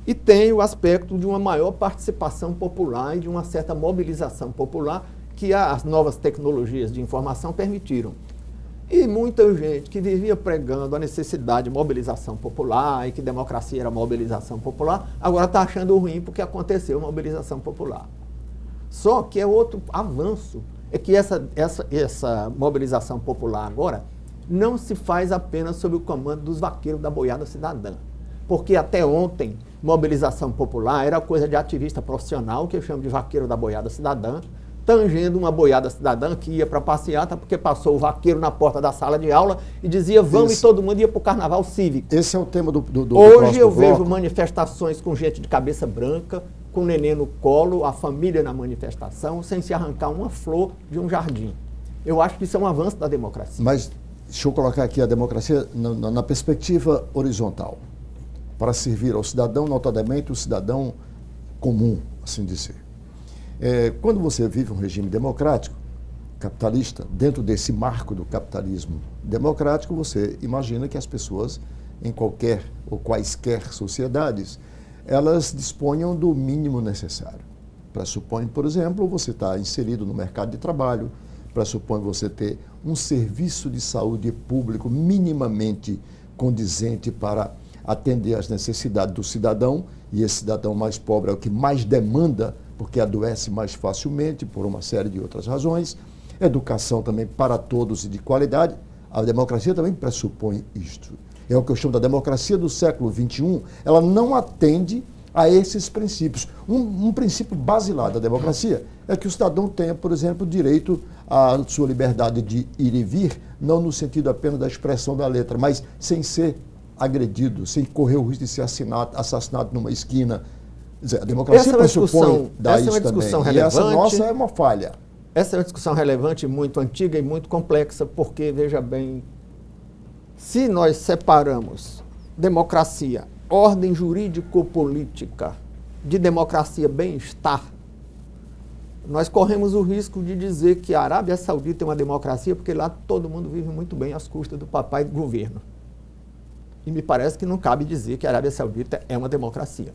E tem o aspecto de uma maior participação popular e de uma certa mobilização popular que as novas tecnologias de informação permitiram. E muita gente que vivia pregando a necessidade de mobilização popular e que democracia era mobilização popular, agora está achando ruim porque aconteceu mobilização popular. Só que é outro avanço, é que essa mobilização popular agora não se faz apenas sob o comando dos vaqueiros da boiada cidadã. Porque até ontem, mobilização popular era coisa de ativista profissional, que eu chamo de vaqueiro da boiada cidadã, tangendo uma boiada cidadã que ia para a passeata porque passou o vaqueiro na porta da sala de aula e dizia vamos, e todo mundo ia para o carnaval cívico. Esse é o tema do Hoje eu bloco. vejo manifestações com gente de cabeça branca, com neném no colo, a família na manifestação, sem se arrancar uma flor de um jardim. Eu acho que isso é um avanço da democracia. Mas deixa eu colocar aqui a democracia na perspectiva horizontal, para servir ao cidadão, notadamente o cidadão comum, assim dizer. Quando você vive um regime democrático, capitalista, dentro desse marco do capitalismo democrático, você imagina que as pessoas, em qualquer ou quaisquer sociedades, elas disponham do mínimo necessário. Pressupõe, por exemplo, você estar inserido no mercado de trabalho, pressupõe você ter um serviço de saúde público minimamente condizente para atender às necessidades do cidadão, e esse cidadão mais pobre é o que mais demanda, porque adoece mais facilmente por uma série de outras razões. Educação também para todos e de qualidade. A democracia também pressupõe isto. É o que eu chamo da democracia do século XXI. Ela não atende a esses princípios. Um princípio basilar da democracia é que o cidadão tenha, por exemplo, direito à sua liberdade de ir e vir, não no sentido apenas da expressão da letra, mas sem ser agredido, sem correr o risco de ser assassinado numa esquina. A democracia pressupõe dar isso também. E essa nossa é uma falha. Essa é uma discussão relevante, muito antiga e muito complexa, porque, veja bem, se nós separamos democracia, ordem jurídico-política, de democracia bem-estar, nós corremos o risco de dizer que a Arábia Saudita é uma democracia porque lá todo mundo vive muito bem às custas do papai do governo. E me parece que não cabe dizer que a Arábia Saudita é uma democracia.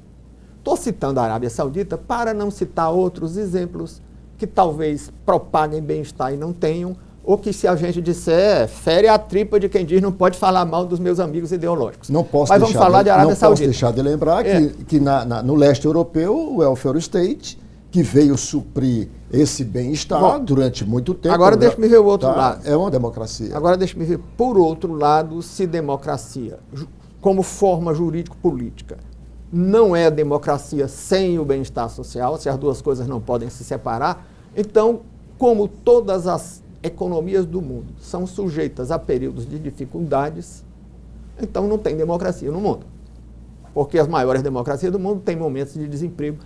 Estou citando a Arábia Saudita para não citar outros exemplos que talvez propaguem bem-estar e não tenham, ou que se a gente disser, fere a tripa de quem diz não pode falar mal dos meus amigos ideológicos. Não posso Mas vamos falar de Arábia Saudita. Não posso deixar de lembrar que no leste europeu, o welfare state, que veio suprir esse bem-estar durante muito tempo. Agora deixa-me ver o outro lado. É uma democracia. Agora deixa-me ver, por outro lado, se democracia, como forma jurídico-política, não é a democracia sem o bem-estar social, se as duas coisas não podem se separar, então, como todas as economias do mundo são sujeitas a períodos de dificuldades, então não tem democracia no mundo. Porque as maiores democracias do mundo têm momentos de desemprego.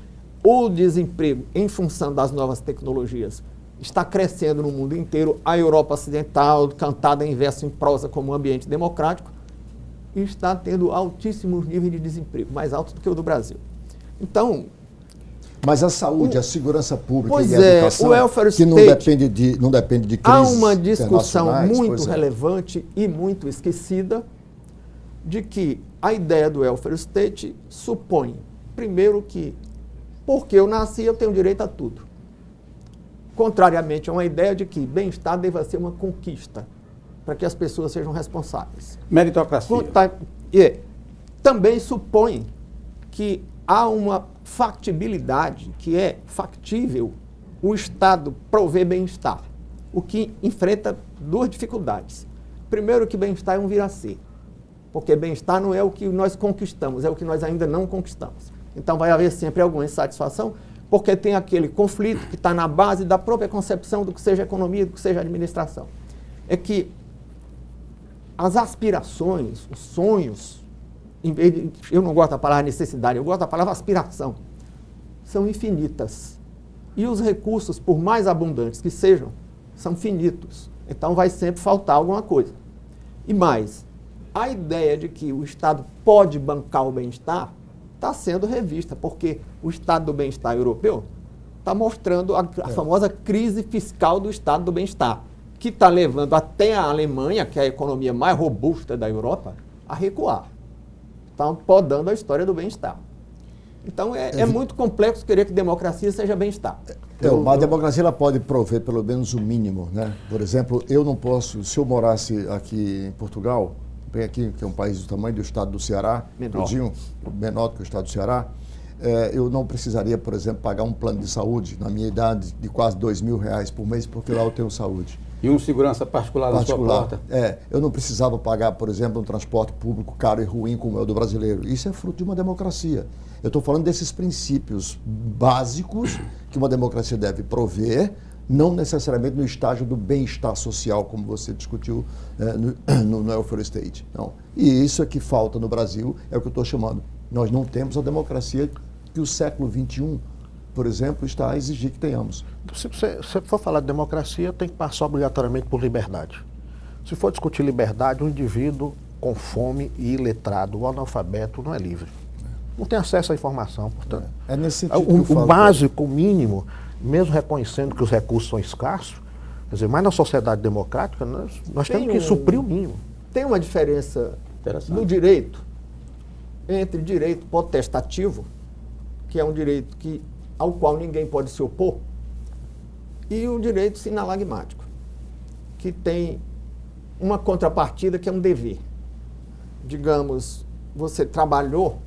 O desemprego, em função das novas tecnologias, está crescendo no mundo inteiro. A Europa Ocidental, cantada em verso em prosa como um ambiente democrático, e está tendo altíssimos níveis de desemprego, mais altos do que o do Brasil. Então... Mas a saúde, a segurança pública e a educação, o welfare que não depende de crises há uma discussão muito é. relevante e muito esquecida de que a ideia do welfare state supõe, primeiro, que porque eu nasci eu tenho direito a tudo. Contrariamente a uma ideia de que bem-estar deva ser uma conquista. para que as pessoas sejam responsáveis. Meritocracia. E também supõe que há uma factibilidade, que é factível o Estado prover bem-estar, o que enfrenta duas dificuldades. Primeiro, que bem-estar é um vir a ser, porque bem-estar não é o que nós conquistamos, é o que nós ainda não conquistamos. Então vai haver sempre alguma insatisfação, porque tem aquele conflito que está na base da própria concepção do que seja economia, do que seja administração. É que as aspirações, os sonhos, eu não gosto da palavra necessidade, eu gosto da palavra aspiração, são infinitas. E os recursos, por mais abundantes que sejam, são finitos. Então vai sempre faltar alguma coisa. E mais, a ideia de que o Estado pode bancar o bem-estar está sendo revista, porque o Estado do bem-estar europeu está mostrando a famosa crise fiscal do Estado do bem-estar, que está levando até a Alemanha, que é a economia mais robusta da Europa, a recuar. Estão podando a história do bem-estar. Então é muito complexo querer que democracia seja bem-estar. A democracia ela pode prover pelo menos o mínimo, né? Por exemplo, eu não posso, se eu morasse aqui em Portugal, bem aqui, que é um país do tamanho do estado do Ceará, menor do que o estado do Ceará, eu não precisaria, por exemplo, pagar um plano de saúde na minha idade de quase R$2.000 por mês, porque lá eu tenho saúde. E um segurança particular na sua porta. Eu não precisava pagar, por exemplo, um transporte público caro e ruim como é o do brasileiro. Isso é fruto de uma democracia. Eu estou falando desses princípios básicos que uma democracia deve prover, não necessariamente no estágio do bem-estar social, como você discutiu no welfare state. Não. E isso é que falta no Brasil, é o que eu estou chamando. Nós não temos a democracia que o século XXI, por exemplo, está a exigir que tenhamos. Se você for falar de democracia, tem que passar obrigatoriamente por liberdade. Se for discutir liberdade, um indivíduo com fome e iletrado, o analfabeto, não é livre. Não tem acesso à informação, portanto. É nesse sentido que eu falo. O básico, o mínimo, mesmo reconhecendo que os recursos são escassos, quer dizer, mas na sociedade democrática, nós temos que suprir o mínimo. Tem uma diferença no direito entre direito potestativo, que é um direito ao qual ninguém pode se opor, e o direito sinalagmático, que tem uma contrapartida que é um dever. Digamos, você trabalhou,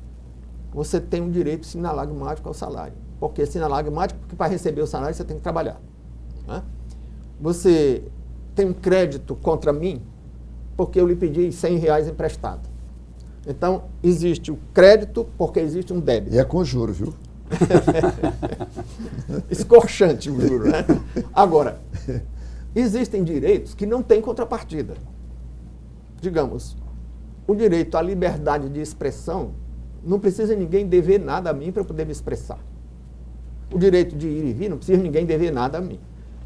você tem um direito sinalagmático ao salário. Porque sinalagmático, porque para receber o salário você tem que trabalhar. Né? Você tem um crédito contra mim, porque eu lhe pedi R$100 emprestado. Então, existe o crédito porque existe um débito. E é com juro, viu? Escorchante o juro, né? Agora, existem direitos que não têm contrapartida. Digamos, o direito à liberdade de expressão, não precisa ninguém dever nada a mim para eu poder me expressar. O direito de ir e vir, não precisa ninguém dever nada a mim.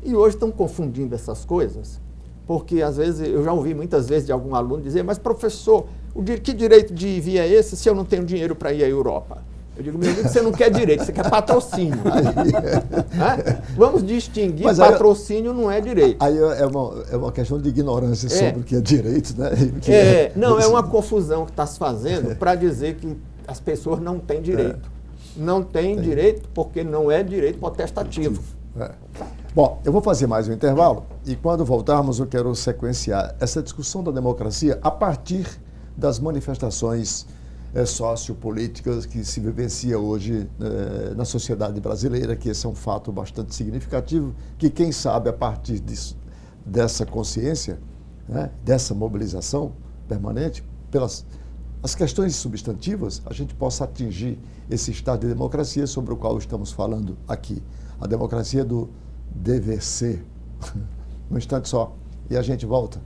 E hoje estão confundindo essas coisas, porque às vezes, eu já ouvi muitas vezes de algum aluno dizer, mas professor, que direito de ir e vir é esse se eu não tenho dinheiro para ir à Europa? Eu digo, meu amigo, você não quer direito, você quer patrocínio. Vamos distinguir, mas patrocínio não é direito. Aí é uma questão de ignorância sobre o que é direito, né? Não, é uma confusão que está se fazendo para dizer que as pessoas não têm direito. Não têm direito porque não é direito potestativo. Bom, eu vou fazer mais um intervalo e quando voltarmos eu quero sequenciar essa discussão da democracia a partir das manifestações sociopolíticas que se vivencia hoje na sociedade brasileira, que esse é um fato bastante significativo, que quem sabe a partir dessa consciência, né, dessa mobilização permanente, pelas as questões substantivas, a gente possa atingir esse estado de democracia sobre o qual estamos falando aqui. A democracia do dever ser. Um instante só e a gente volta.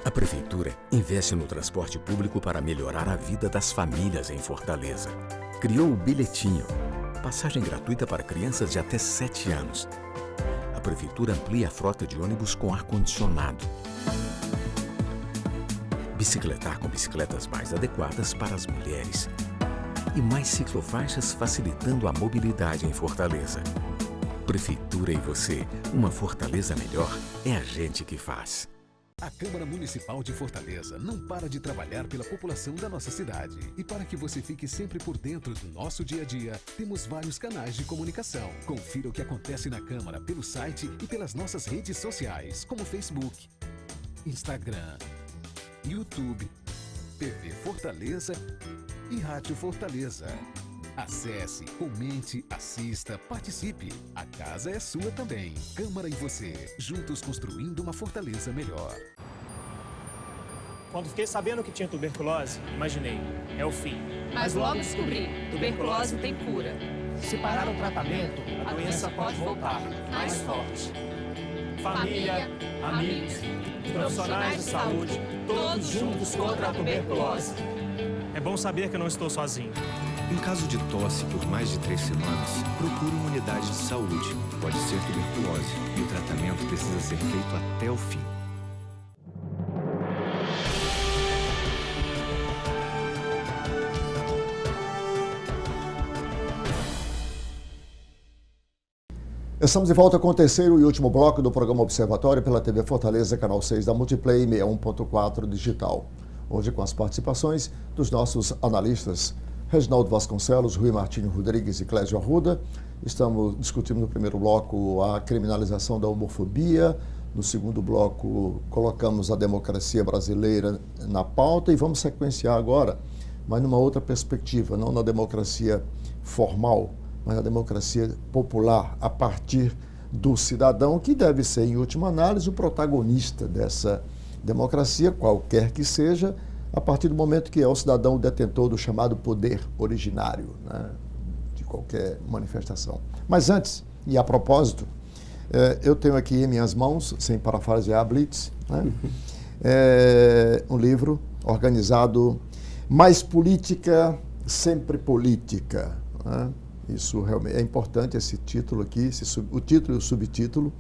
A Prefeitura investe no transporte público para melhorar a vida das famílias em Fortaleza. Criou o Bilhetinho, passagem gratuita para crianças de até 7 anos. A Prefeitura amplia a frota de ônibus com ar-condicionado. Bicicletar com bicicletas mais adequadas para as mulheres. E mais ciclofaixas facilitando a mobilidade em Fortaleza. Prefeitura e você, uma Fortaleza melhor, é a gente que faz. A Câmara Municipal de Fortaleza não para de trabalhar pela população da nossa cidade. E para que você fique sempre por dentro do nosso dia a dia, temos vários canais de comunicação. Confira o que acontece na Câmara pelo site e pelas nossas redes sociais, como Facebook, Instagram, YouTube, TV Fortaleza e Rádio Fortaleza. Acesse, comente, assista, participe. A casa é sua também. Câmara e você, juntos construindo uma Fortaleza melhor. Quando fiquei sabendo que tinha tuberculose, imaginei, é o fim. Mas logo descobri, tuberculose tem cura. Se parar o tratamento, a doença pode voltar, mais forte. Família, amigos, profissionais de saúde, todos juntos contra a tuberculose. É bom saber que eu não estou sozinho. Em caso de tosse por mais de 3 semanas, procure uma unidade de saúde. Pode ser tuberculose e o tratamento precisa ser feito até o fim. Estamos de volta com o terceiro e último bloco do programa Observatório pela TV Fortaleza, canal 6 da Multiplay 61.4 digital. Hoje com as participações dos nossos analistas Reginaldo Vasconcelos, Rui Martinho Rodrigues e Clésio Arruda. Estamos discutindo no primeiro bloco a criminalização da homofobia. No segundo bloco, colocamos a democracia brasileira na pauta e vamos sequenciar agora, mas numa outra perspectiva, não na democracia formal, mas na democracia popular, a partir do cidadão, que deve ser, em última análise, o protagonista dessa democracia, qualquer que seja, a partir do momento que é o cidadão detentor do chamado poder originário, né, de qualquer manifestação. Mas antes, e a propósito, eu tenho aqui em minhas mãos, sem parafrasear Blitz, né, um livro organizado Mais Política, Sempre Política. Né? Isso realmente é importante, esse título aqui, o título e o subtítulo,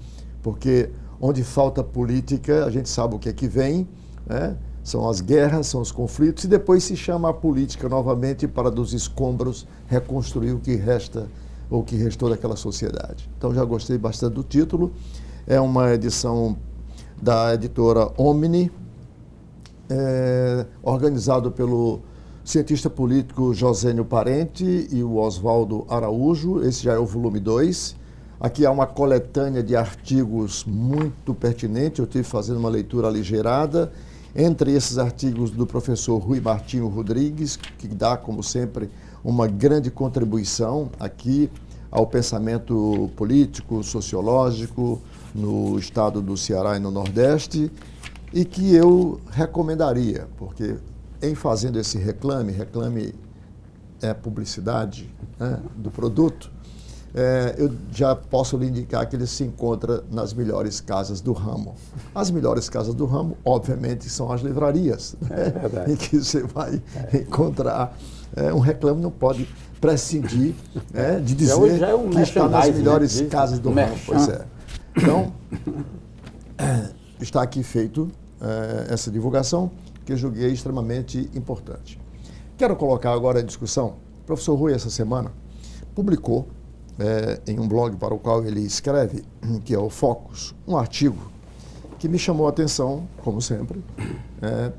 porque onde falta política, a gente sabe o que é que vem, né? São as guerras, são os conflitos, e depois se chama a política novamente para dos escombros reconstruir o que resta, ou o que restou daquela sociedade. Então já gostei bastante do título, é uma edição da editora Omni, organizado pelo cientista político Josênio Parente e o Oswaldo Araújo. Esse já é o volume 2. Aqui há uma coletânea de artigos muito pertinente, eu estive fazendo uma leitura aligeirada. Entre esses artigos do professor Rui Martinho Rodrigues, que dá, como sempre, uma grande contribuição aqui ao pensamento político, sociológico, no estado do Ceará e no Nordeste, e que eu recomendaria, porque em fazendo esse reclame é publicidade, né, do produto, eu já posso lhe indicar que ele se encontra nas melhores casas do ramo. As melhores casas do ramo, obviamente, são as livrarias, né, em que você vai encontrar. Um reclame não pode prescindir de dizer que está nas melhores casas do ramo. Pois é. Então, está aqui feito essa divulgação, que eu julguei extremamente importante. Quero colocar agora em discussão, o professor Rui, essa semana, publicou em um blog para o qual ele escreve, que é o Focus, um artigo que me chamou a atenção, como sempre,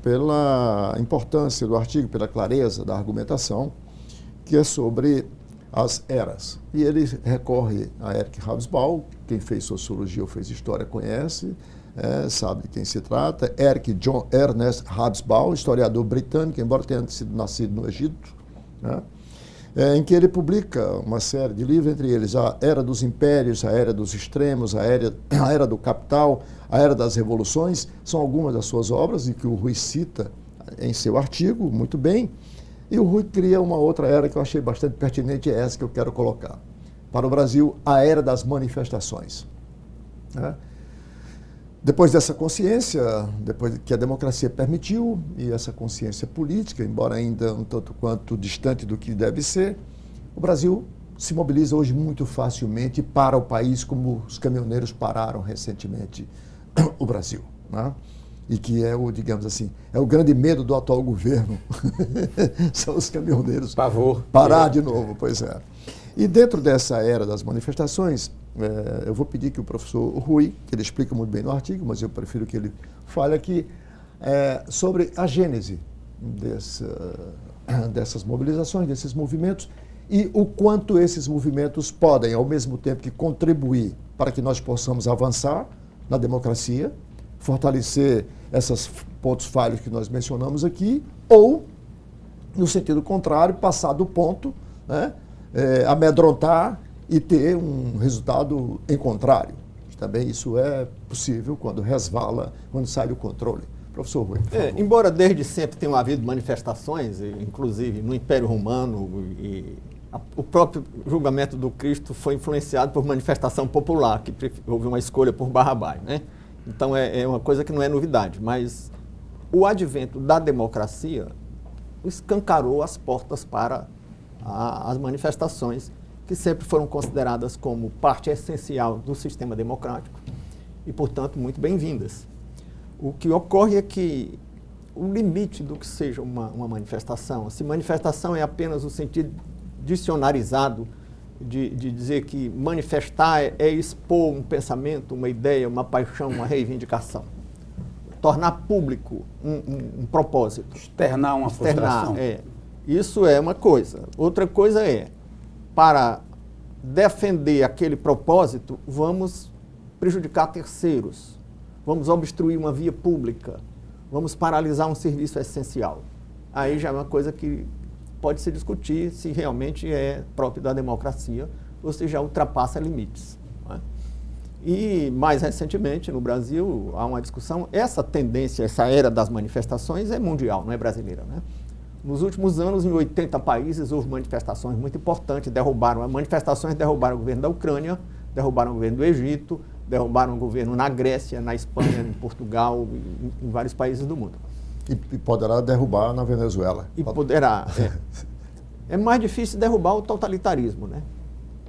pela importância do artigo, pela clareza da argumentação, que é sobre as eras. E ele recorre a Eric Hobsbawm, quem fez sociologia ou fez história conhece, sabe de quem se trata, Eric John Ernest Hobsbawm, historiador britânico, embora tenha sido nascido no Egito, né? Em que ele publica uma série de livros, entre eles a Era dos Impérios, a Era dos Extremos, a Era do Capital, a Era das Revoluções, são algumas das suas obras e que o Rui cita em seu artigo, muito bem, e o Rui cria uma outra era que eu achei bastante pertinente, é essa que eu quero colocar. Para o Brasil, a Era das Manifestações. Né? Depois dessa consciência, depois que a democracia permitiu, e essa consciência política, embora ainda um tanto quanto distante do que deve ser, o Brasil se mobiliza hoje muito facilmente para o país, como os caminhoneiros pararam recentemente o Brasil, né? E que é o, digamos assim, é o grande medo do atual governo, são os caminhoneiros Pavor. Parar de novo, pois é. E dentro dessa era das manifestações, eu vou pedir que o professor Rui, que ele explica muito bem no artigo, mas eu prefiro que ele fale aqui, sobre a gênese dessas mobilizações, desses movimentos, e o quanto esses movimentos podem, ao mesmo tempo que contribuir para que nós possamos avançar na democracia, fortalecer esses pontos falhos que nós mencionamos aqui, ou, no sentido contrário, passar do ponto, né, amedrontar e ter um resultado em contrário. Também isso é possível quando resvala, quando sai do controle. Professor Rui, por favor. Embora desde sempre tenham havido manifestações, inclusive no Império Romano, o próprio julgamento do Cristo foi influenciado por manifestação popular, que houve uma escolha por Barrabás, né? Então é uma coisa que não é novidade, mas o advento da democracia escancarou as portas para as manifestações, que sempre foram consideradas como parte essencial do sistema democrático e, portanto, muito bem-vindas. O que ocorre é que o limite do que seja uma manifestação, se manifestação é apenas o sentido dicionarizado de dizer que manifestar é expor um pensamento, uma ideia, uma paixão, uma reivindicação. Tornar público um propósito. Externar uma frustração. Isso é uma coisa. Outra coisa é, para defender aquele propósito, vamos prejudicar terceiros, vamos obstruir uma via pública, vamos paralisar um serviço essencial. Aí já é uma coisa que pode se discutir se realmente é próprio da democracia ou se já ultrapassa limites. Não é? E, mais recentemente, no Brasil, há uma discussão, essa tendência, essa era das manifestações é mundial, não é brasileira, né? Nos últimos anos, em 80 países, houve manifestações muito importantes, manifestações derrubaram o governo da Ucrânia, derrubaram o governo do Egito, derrubaram o governo na Grécia, na Espanha, em Portugal, em vários países do mundo. E poderá derrubar na Venezuela. E poderá. É mais difícil derrubar o totalitarismo, né?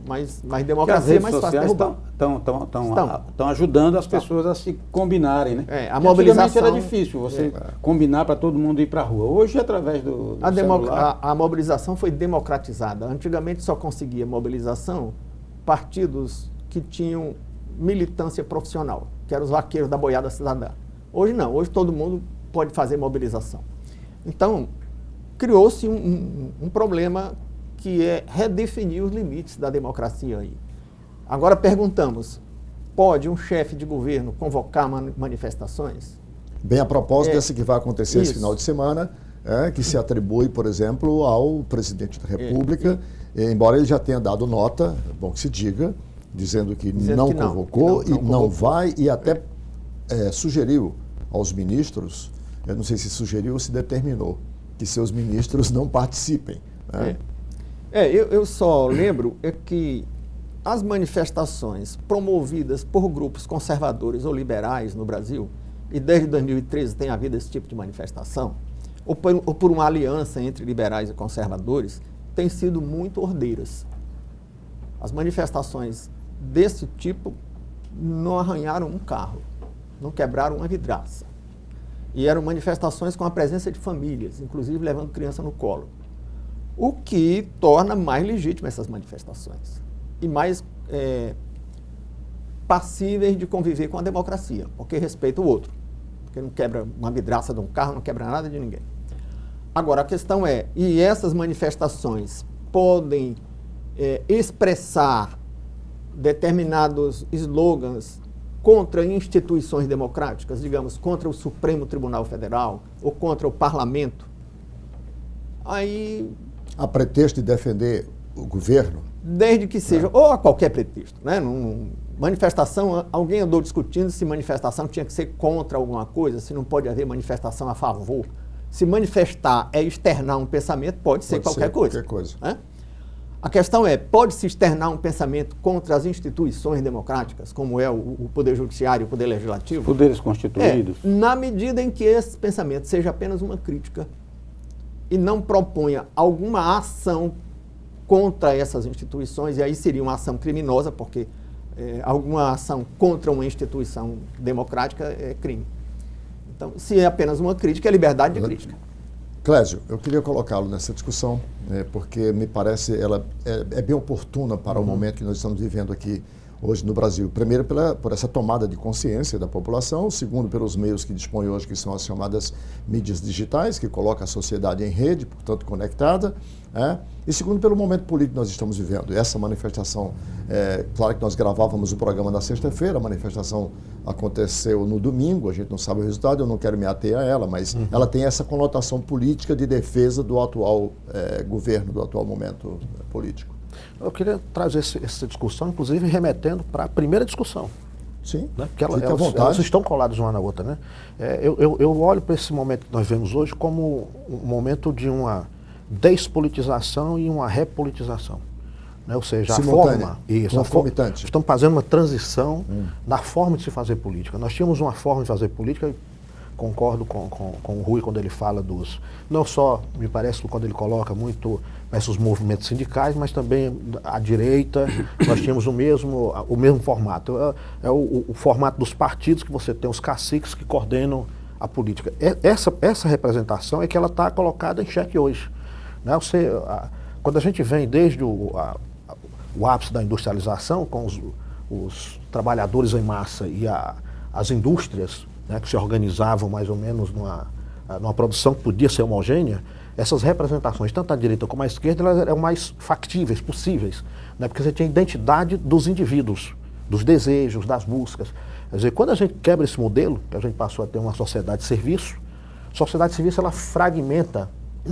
Mas democracia é mais fácil derrubar. Estão ajudando as pessoas a se combinarem, né? A mobilização era difícil você combinar para todo mundo ir para a rua. Hoje, através do celular... A mobilização foi democratizada. Antigamente só conseguia mobilização partidos que tinham militância profissional, que eram os vaqueiros da boiada cidadã. Hoje não, hoje todo mundo pode fazer mobilização. Então, criou-se um problema que é redefinir os limites da democracia aí. Agora perguntamos, pode um chefe de governo convocar manifestações? Bem, a propósito dessa que vai acontecer esse final de semana, que se atribui, por exemplo, ao presidente da República, embora ele já tenha dado nota, é bom que se diga, dizendo que não convocou e não vai, e até sugeriu aos ministros, eu não sei se sugeriu ou se determinou, que seus ministros não participem. Né? Eu só lembro que as manifestações promovidas por grupos conservadores ou liberais no Brasil, e desde 2013 tem havido esse tipo de manifestação, ou por uma aliança entre liberais e conservadores, têm sido muito ordeiras. As manifestações desse tipo não arranharam um carro, não quebraram uma vidraça. E eram manifestações com a presença de famílias, inclusive levando criança no colo. O que torna mais legítimas essas manifestações e mais passíveis de conviver com a democracia, porque respeita o outro, porque não quebra uma vidraça de um carro, não quebra nada de ninguém. Agora, a questão é, e essas manifestações podem expressar determinados slogans contra instituições democráticas, digamos, contra o Supremo Tribunal Federal ou contra o Parlamento? Aí... A pretexto de defender o governo? Desde que seja, ou a qualquer pretexto, né? Manifestação, alguém andou discutindo se manifestação tinha que ser contra alguma coisa, se não pode haver manifestação a favor. Se manifestar é externar um pensamento, pode ser qualquer coisa. Né? A questão é, pode-se externar um pensamento contra as instituições democráticas, como é o Poder Judiciário e o Poder Legislativo? Poderes constituídos. Na medida em que esse pensamento seja apenas uma crítica e não proponha alguma ação contra essas instituições, e aí seria uma ação criminosa, porque alguma ação contra uma instituição democrática é crime. Então, se é apenas uma crítica, é liberdade de crítica. Clésio, eu queria colocá-lo nessa discussão, porque me parece ela é bem oportuna para o momento que nós estamos vivendo aqui. hoje no Brasil. Primeiro, por essa tomada de consciência da população. Segundo, pelos meios que dispõe hoje, que são as chamadas mídias digitais, que colocam a sociedade em rede, portanto conectada. E segundo, pelo momento político que nós estamos vivendo. Essa manifestação, claro que nós gravávamos o programa na sexta-feira, a manifestação aconteceu no domingo, a gente não sabe o resultado, eu não quero me ater a ela, mas ela tem essa conotação política de defesa do atual governo, do atual momento político. Eu queria trazer essa discussão, inclusive remetendo para a primeira discussão. Sim, né? Porque elas estão coladas uma na outra. Né? Eu olho para esse momento que nós vemos hoje como um momento de uma despolitização e uma repolitização. Né? Ou seja, concomitante. Estamos fazendo uma transição na forma de se fazer política. Nós tínhamos uma forma de fazer política. Concordo com o Rui quando ele fala não só, me parece, quando ele coloca muito esses movimentos sindicais, mas também à direita, nós tínhamos o mesmo formato. É o formato dos partidos, que você tem os caciques que coordenam a política. Essa representação é que ela está colocada em xeque hoje. Né? Quando a gente vem desde o ápice da industrialização, com os trabalhadores em massa e as indústrias, né, que se organizavam mais ou menos numa produção que podia ser homogênea, essas representações, tanto à direita como à esquerda, elas eram mais factíveis, possíveis, né, porque você tinha a identidade dos indivíduos, dos desejos, das buscas. Quer dizer, quando a gente quebra esse modelo, que a gente passou a ter uma sociedade de serviço, ela fragmenta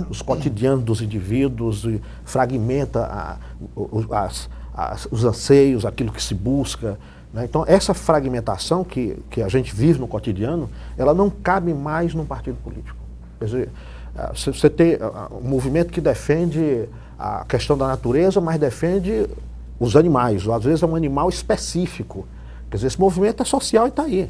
os cotidianos dos indivíduos, e fragmenta os anseios, aquilo que se busca. Então, essa fragmentação que a gente vive no cotidiano, ela não cabe mais num partido político. Quer dizer, você tem um movimento que defende a questão da natureza, mas defende os animais, ou às vezes é um animal específico. Quer dizer, esse movimento é social e está aí.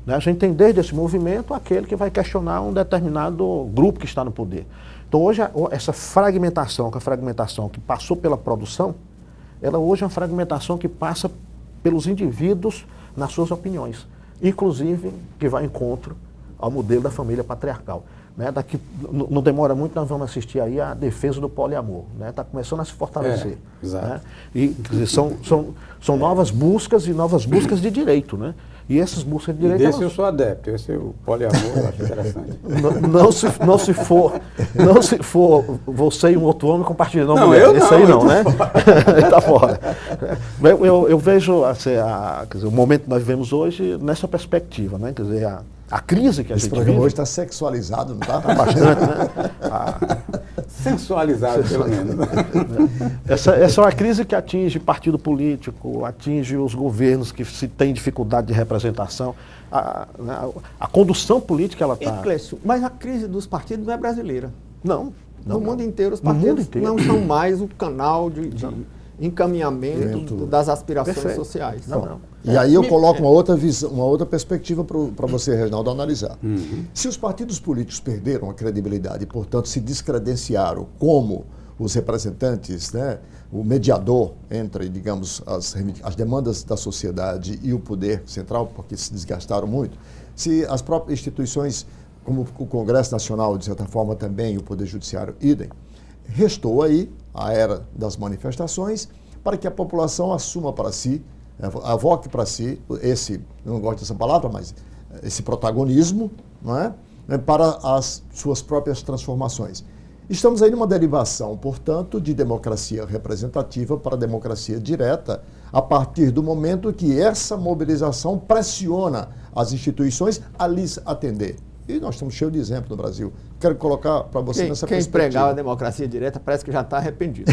Né? A gente tem desde esse movimento aquele que vai questionar um determinado grupo que está no poder. Então, hoje, essa fragmentação, que é a fragmentação que passou pela produção, ela hoje é uma fragmentação que passa pelos indivíduos nas suas opiniões, inclusive que vai em encontro ao modelo da família patriarcal. Né? Daqui não demora muito, nós vamos assistir aí a defesa do poliamor. Está começando a se fortalecer. Exato. Né? E quer dizer, são novas buscas e novas buscas de direito. Né? E essas buscas de direito... Desse eu sou adepto, esse o poliamor eu acho interessante. Não se for você e um outro homem compartilhando uma não, mulher. Isso aí não, né? Está fora. Eu vejo assim, quer dizer, o momento que nós vivemos hoje nessa perspectiva, né? Quer dizer, a crise que a gente vive... Esse programa hoje está sexualizado, não está? Bastante, né? Sensualizado, pelo menos. Essa é uma crise que atinge partido político, atinge os governos que se têm dificuldade de representação. A condução política, ela está... Mas a crise dos partidos não é brasileira. Não. No mundo inteiro, os partidos não são mais o canal de encaminhamento das aspirações sociais. Não. E aí eu coloco uma outra perspectiva para você, Reginaldo, analisar. Se os partidos políticos perderam a credibilidade e, portanto, se descredenciaram como os representantes, né, o mediador entre, digamos, as demandas da sociedade e o poder central, porque se desgastaram muito, se as próprias instituições, como o Congresso Nacional, de certa forma também, e o Poder Judiciário, idem, restou aí a era das manifestações para que a população assuma para si, avoque para si esse, eu não gosto dessa palavra, mas esse protagonismo, não é? Para as suas próprias transformações. Estamos aí numa derivação, portanto, de democracia representativa para democracia direta, a partir do momento que essa mobilização pressiona as instituições a lhes atender. E nós estamos cheios de exemplo no Brasil. Quero colocar para você nessa perspectiva. Quem pregava a democracia direta parece que já está arrependido.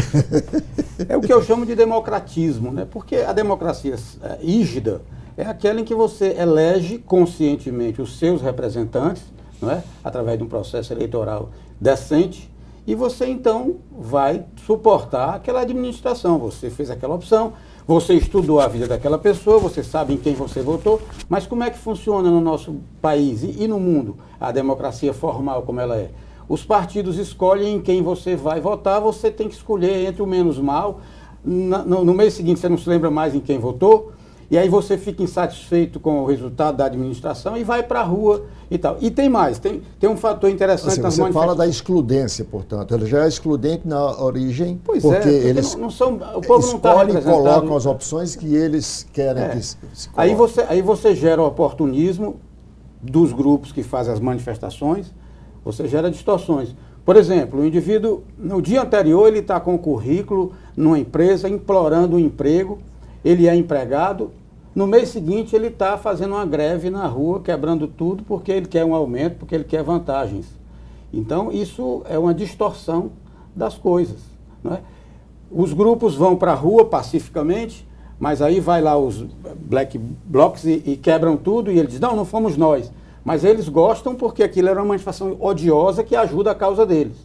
É o que eu chamo de democratismo, né? Porque a democracia rígida é aquela em que você elege conscientemente os seus representantes, não é? Através de um processo eleitoral decente, e você então vai suportar aquela administração. Você fez aquela opção, você estudou a vida daquela pessoa, você sabe em quem você votou, mas como é que funciona no nosso país e no mundo a democracia formal como ela é? Os partidos escolhem em quem você vai votar, você tem que escolher entre o menos mal. No mês seguinte você não se lembra mais em quem votou, e aí você fica insatisfeito com o resultado da administração e vai para a rua e tal. E tem mais, tem um fator interessante Assim, nas você manifestações. fala da excludência, portanto. Ele já é excludente na origem, Pois porque é, eles o povo não está escolhem e representado. colocam as opções que eles querem que se coloquem. Aí você gera o oportunismo dos grupos que fazem as manifestações, você gera distorções. Por exemplo, o indivíduo, no dia anterior, ele está com o currículo numa empresa, implorando um emprego, ele é empregado, no mês seguinte ele está fazendo uma greve na rua, quebrando tudo, porque ele quer um aumento, porque ele quer vantagens. Então, isso é uma distorção das coisas, não é? Os grupos vão para a rua pacificamente, mas aí vai lá os black blocs e quebram tudo, e ele diz, não fomos nós. Mas eles gostam porque aquilo era uma manifestação odiosa que ajuda a causa deles.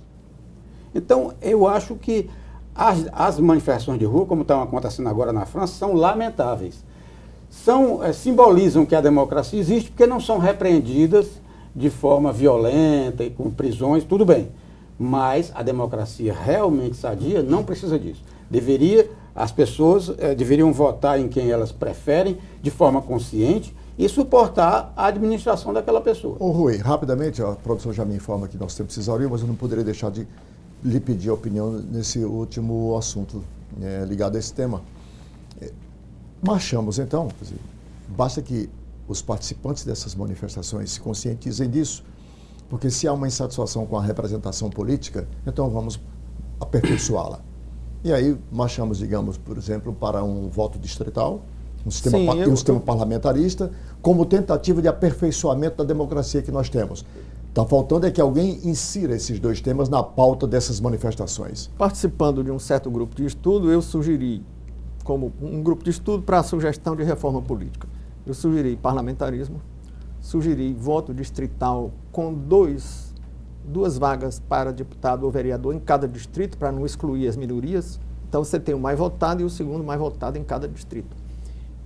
Então, eu acho que as manifestações de rua, como estão acontecendo agora na França, são lamentáveis. Simbolizam que a democracia existe porque não são repreendidas de forma violenta e com prisões, tudo bem. Mas a democracia realmente sadia não precisa disso. As pessoas deveriam votar em quem elas preferem, de forma consciente, e suportar a administração daquela pessoa. Ô Rui, rapidamente, a produção já me informa que nosso tempo se exauriu, mas eu não poderia deixar de lhe pedir a opinião nesse último assunto ligado a esse tema. Marchamos, então, basta que os participantes dessas manifestações se conscientizem disso, porque se há uma insatisfação com a representação política, então vamos aperfeiçoá-la. E aí marchamos, digamos, por exemplo, para um voto distrital, um sistema parlamentarista, como tentativa de aperfeiçoamento da democracia que nós temos. Está faltando é que alguém insira esses dois temas na pauta dessas manifestações. Participando de um certo grupo de estudo, eu sugeri, como um grupo de estudo para a sugestão de reforma política, eu sugeri parlamentarismo, sugeri voto distrital com duas vagas para deputado ou vereador em cada distrito, para não excluir as minorias. Então você tem o mais votado e o segundo mais votado em cada distrito.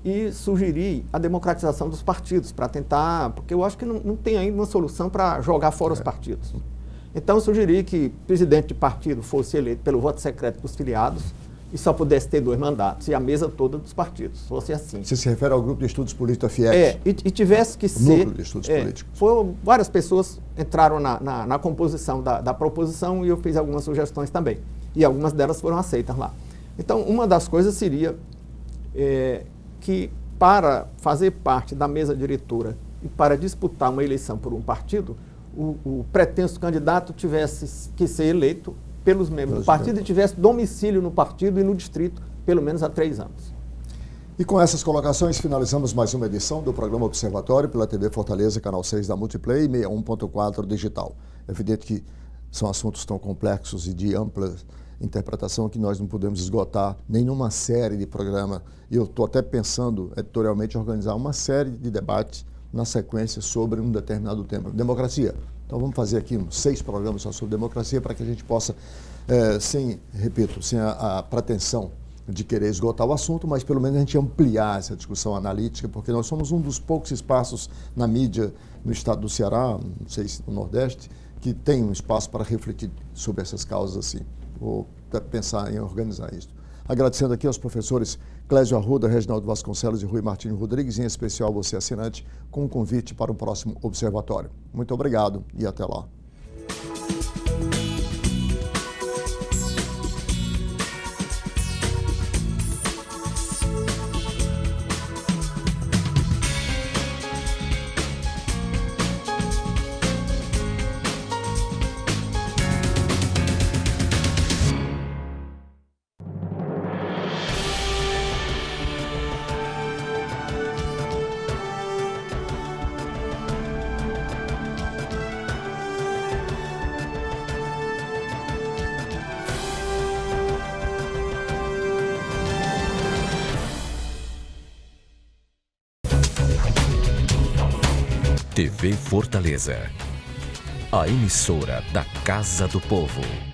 E sugeri a democratização dos partidos, para tentar, porque eu acho que não tem ainda uma solução para jogar fora os partidos. Então eu sugeri que presidente de partido fosse eleito pelo voto secreto dos filiados e só pudesse ter 2 mandatos, e a mesa toda dos partidos, fosse assim. Você se refere ao grupo de estudos políticos da FIEC? E tivesse que ser... Núcleo de estudos políticos. Várias pessoas entraram na composição da proposição e eu fiz algumas sugestões também. E algumas delas foram aceitas lá. Então, uma das coisas seria que, para fazer parte da mesa diretora e para disputar uma eleição por um partido, o pretenso candidato tivesse que ser eleito pelos membros do partido e tivesse domicílio no partido e no distrito, pelo menos há 3 anos. E com essas colocações, finalizamos mais uma edição do programa Observatório pela TV Fortaleza, canal 6 da Multiplay e 61.4 digital. É evidente que são assuntos tão complexos e de ampla interpretação que nós não podemos esgotar nem numa série de programa. E eu estou até pensando editorialmente em organizar uma série de debates na sequência sobre um determinado tema. Democracia. Então vamos fazer aqui 6 programas só sobre democracia para que a gente possa, sem a pretensão de querer esgotar o assunto, mas pelo menos a gente ampliar essa discussão analítica, porque nós somos um dos poucos espaços na mídia no estado do Ceará, não sei se no Nordeste, que tem um espaço para refletir sobre essas causas assim. Vou pensar em organizar isso. Agradecendo aqui aos professores Clésio Arruda, Reginaldo Vasconcelos e Rui Martinho Rodrigues, em especial você, assinante, com um convite para o próximo Observatório. Muito obrigado e até lá. TV Fortaleza, a emissora da Casa do Povo.